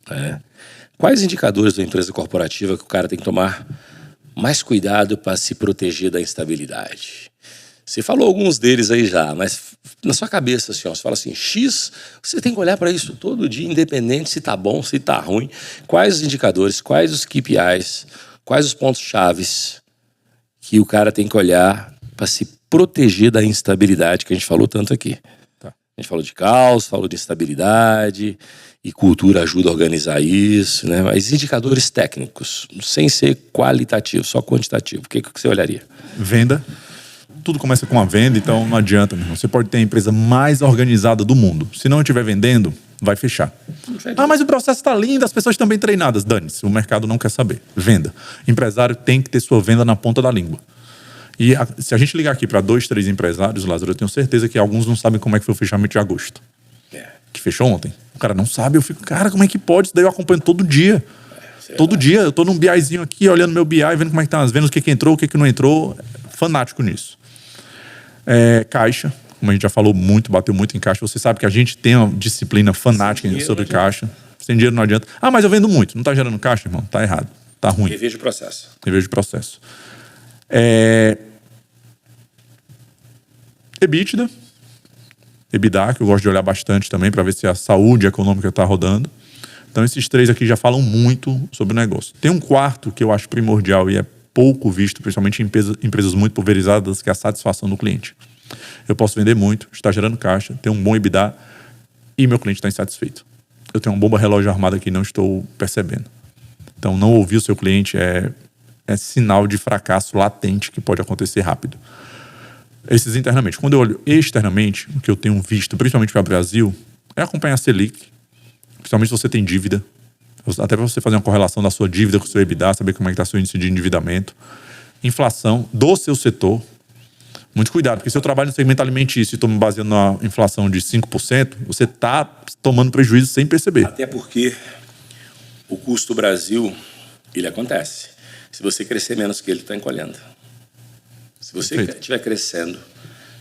né? Quais indicadores da empresa corporativa que o cara tem que tomar mais cuidado para se proteger da instabilidade? Você falou alguns deles aí já, mas na sua cabeça, assim, ó, você fala assim, X, você tem que olhar para isso todo dia, independente se tá bom, se tá ruim. Quais os indicadores, quais os KPIs, quais os pontos chaves que o cara tem que olhar para se proteger da instabilidade que a gente falou tanto aqui? Tá. A gente falou de caos, falou de instabilidade, e cultura ajuda a organizar isso, né? Mas indicadores técnicos, sem ser qualitativo, só quantitativo, o que você olharia? Venda. Tudo começa com a venda, então não adianta, meu irmão. Você pode ter a empresa mais organizada do mundo. Se não estiver vendendo, vai fechar. Ah, mas o processo está lindo, as pessoas estão bem treinadas. Dane-se, o mercado não quer saber. Venda. Empresário tem que ter sua venda na ponta da língua. E se a gente ligar aqui para 2, 3 empresários, Lázaro, eu tenho certeza que alguns não sabem como é que foi o fechamento de agosto. Que fechou ontem. O cara não sabe, eu fico, cara, como é que pode? Isso daí eu acompanho todo dia. Todo dia, eu tô num BIzinho aqui, olhando meu BI, vendo como é que tá as vendas, o que entrou, o que não entrou. Fanático nisso. Caixa, como a gente já falou muito, bateu muito em caixa. Você sabe que a gente tem uma disciplina fanática sobre caixa. Sem dinheiro não adianta. Ah, mas eu vendo muito. Não tá gerando caixa, irmão? Tá errado. Tá ruim. Reveja o processo. Reveja o processo. EBITDA, que eu gosto de olhar bastante também para ver se a saúde econômica está rodando. Então esses 3 aqui já falam muito sobre o negócio. Tem um quarto que eu acho primordial e é pouco visto, principalmente em empresas muito pulverizadas, que é a satisfação do cliente. Eu posso vender muito, está gerando caixa, ter um bom EBITDA e meu cliente está insatisfeito. Eu tenho uma bomba relógio armada que não estou percebendo. Então não ouvir o seu cliente é sinal de fracasso latente que pode acontecer rápido. Esses internamente. Quando eu olho externamente, o que eu tenho visto, principalmente para o Brasil, é acompanhar a Selic, principalmente se você tem dívida, até para você fazer uma correlação da sua dívida com o seu EBITDA, saber como é que está seu índice de endividamento. Inflação do seu setor. Muito cuidado, porque se eu trabalho no segmento alimentício e estou me baseando na inflação de 5%, você está tomando prejuízo sem perceber. Até porque o custo Brasil, ele acontece. Se você crescer menos que ele, está encolhendo. Se você estiver crescendo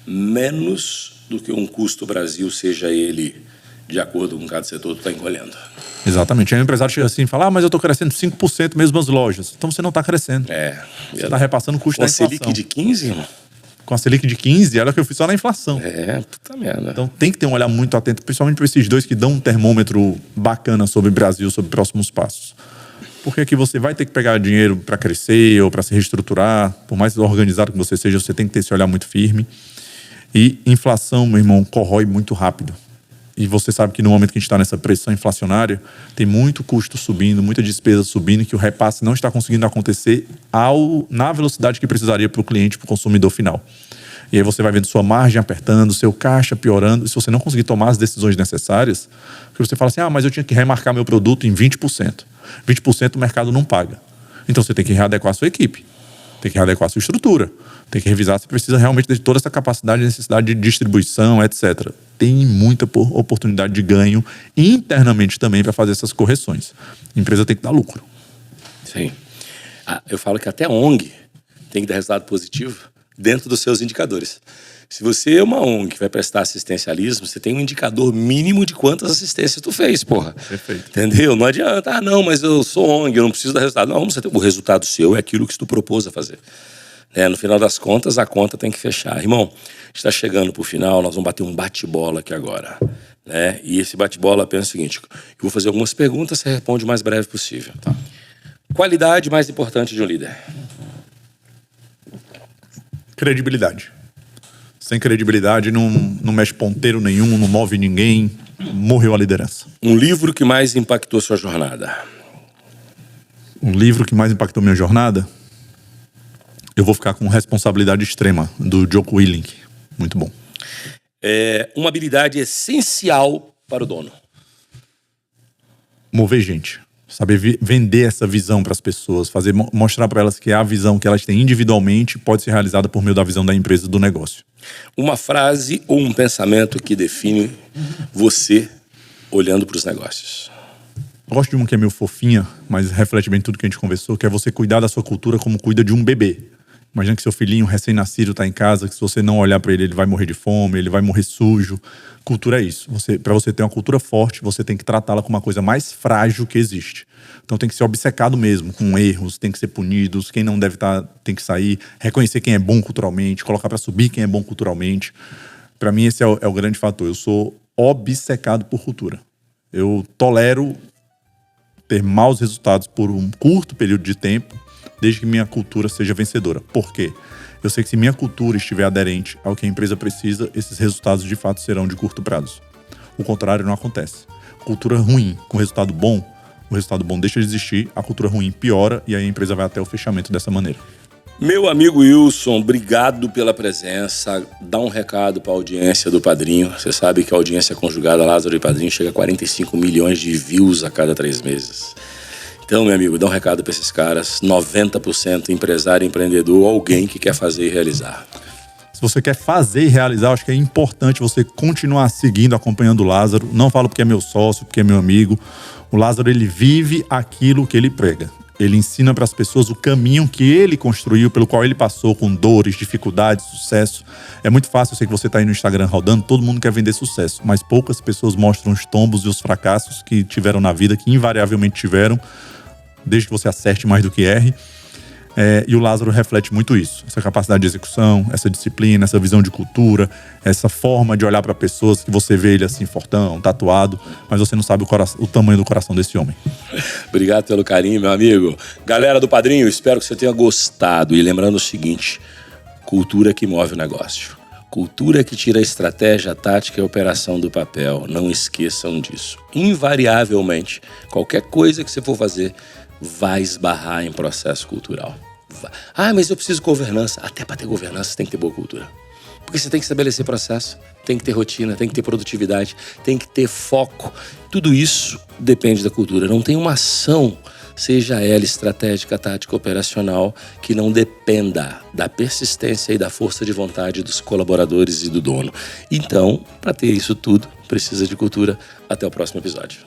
menos do que um custo Brasil, seja ele de acordo com cada setor, está encolhendo. Exatamente. Aí o empresário chega assim e fala, mas eu estou crescendo 5% mesmo as lojas. Então você não está crescendo. Você está repassando o custo da inflação. Com a Selic de 15, irmão? Com a Selic de 15, era o que eu fiz só na inflação. Puta merda. Então tem que ter um olhar muito atento, principalmente para esses 2 que dão um termômetro bacana sobre o Brasil, sobre próximos passos. Porque aqui você vai ter que pegar dinheiro para crescer ou para se reestruturar. Por mais organizado que você seja, você tem que ter esse olhar muito firme. E inflação, meu irmão, corrói muito rápido. E você sabe que no momento que a gente está nessa pressão inflacionária, tem muito custo subindo, muita despesa subindo, que o repasse não está conseguindo acontecer na velocidade que precisaria para o cliente, para o consumidor final. E aí você vai vendo sua margem apertando, seu caixa piorando. E se você não conseguir tomar as decisões necessárias, porque você fala assim, mas eu tinha que remarcar meu produto em 20%. 20% o mercado não paga. Então você tem que readequar a sua equipe. Tem que readequar a sua estrutura. Tem que revisar se precisa realmente de toda essa capacidade e necessidade de distribuição, etc. Tem muita oportunidade de ganho internamente também para fazer essas correções. A empresa tem que dar lucro. Sim. Eu falo que até a ONG tem que dar resultado positivo dentro dos seus indicadores. Se você é uma ONG que vai prestar assistencialismo, você tem um indicador mínimo de quantas assistências tu fez, porra. Perfeito. Entendeu? Não adianta, não, mas eu sou ONG, eu não preciso dar resultado. Não, o resultado seu é aquilo que tu propôs a fazer. No final das contas, a conta tem que fechar. Irmão, a gente está chegando pro final, nós vamos bater um bate-bola aqui agora. E esse bate-bola pensa o seguinte, eu vou fazer algumas perguntas, você responde o mais breve possível. Tá. Qualidade mais importante de um líder? Credibilidade. Sem credibilidade não mexe ponteiro nenhum, não move ninguém, morreu a liderança. Um livro que mais impactou sua jornada? Um livro que mais impactou minha jornada? Eu vou ficar com Responsabilidade Extrema, do Jocko Willink. Muito bom. Uma habilidade essencial para o dono? Mover gente. Saber vender essa visão para as pessoas. Mostrar para elas que a visão que elas têm individualmente pode ser realizada por meio da visão da empresa, do negócio. Uma frase ou um pensamento que define você olhando para os negócios? Eu gosto de uma que é meio fofinha, mas reflete bem tudo que a gente conversou, que é você cuidar da sua cultura como cuida de um bebê. Imagina que seu filhinho recém-nascido está em casa, que se você não olhar para ele, ele vai morrer de fome, ele vai morrer sujo. Cultura é isso. Para você ter uma cultura forte, você tem que tratá-la como uma coisa mais frágil que existe. Então tem que ser obcecado mesmo, com erros, tem que ser punidos, quem não deve estar tem que sair, reconhecer quem é bom culturalmente, colocar para subir quem é bom culturalmente. Para mim esse é o grande fator. Eu sou obcecado por cultura. Eu tolero ter maus resultados por um curto período de tempo, desde que minha cultura seja vencedora. Por quê? Eu sei que se minha cultura estiver aderente ao que a empresa precisa, esses resultados de fato serão de curto prazo. O contrário não acontece. Cultura ruim com resultado bom, o resultado bom deixa de existir, a cultura ruim piora e aí a empresa vai até o fechamento dessa maneira. Meu amigo Wilson, obrigado pela presença. Dá um recado para a audiência do Padrinho. Você sabe que a audiência conjugada Lázaro e Padrinho chega a 45 milhões de views a cada 3 meses. Então, meu amigo, dá um recado para esses caras. 90% empresário, empreendedor, alguém que quer fazer e realizar. Se você quer fazer e realizar, acho que é importante você continuar seguindo, acompanhando o Lázaro. Não falo porque é meu sócio, porque é meu amigo. O Lázaro, ele vive aquilo que ele prega. Ele ensina para as pessoas o caminho que ele construiu, pelo qual ele passou com dores, dificuldades, sucesso. É muito fácil, eu sei que você está aí no Instagram rodando, todo mundo quer vender sucesso, mas poucas pessoas mostram os tombos e os fracassos que tiveram na vida, que invariavelmente tiveram, desde que você acerte mais do que erre. E o Lázaro reflete muito isso. Essa capacidade de execução, essa disciplina, essa visão de cultura, essa forma de olhar para pessoas que você vê ele assim, fortão, tatuado, mas você não sabe o tamanho do coração desse homem. Obrigado pelo carinho, meu amigo. Galera do Padrinho, espero que você tenha gostado. E lembrando o seguinte, cultura que move o negócio. Cultura que tira a estratégia, a tática e a operação do papel. Não esqueçam disso. Invariavelmente, qualquer coisa que você for fazer vai esbarrar em processo cultural. Mas eu preciso de governança. Até para ter governança você tem que ter boa cultura. Porque você tem que estabelecer processo, tem que ter rotina, tem que ter produtividade, tem que ter foco. Tudo isso depende da cultura. Não tem uma ação, seja ela estratégica, tática, operacional, que não dependa da persistência e da força de vontade dos colaboradores e do dono. Então, para ter isso tudo, precisa de cultura. Até o próximo episódio.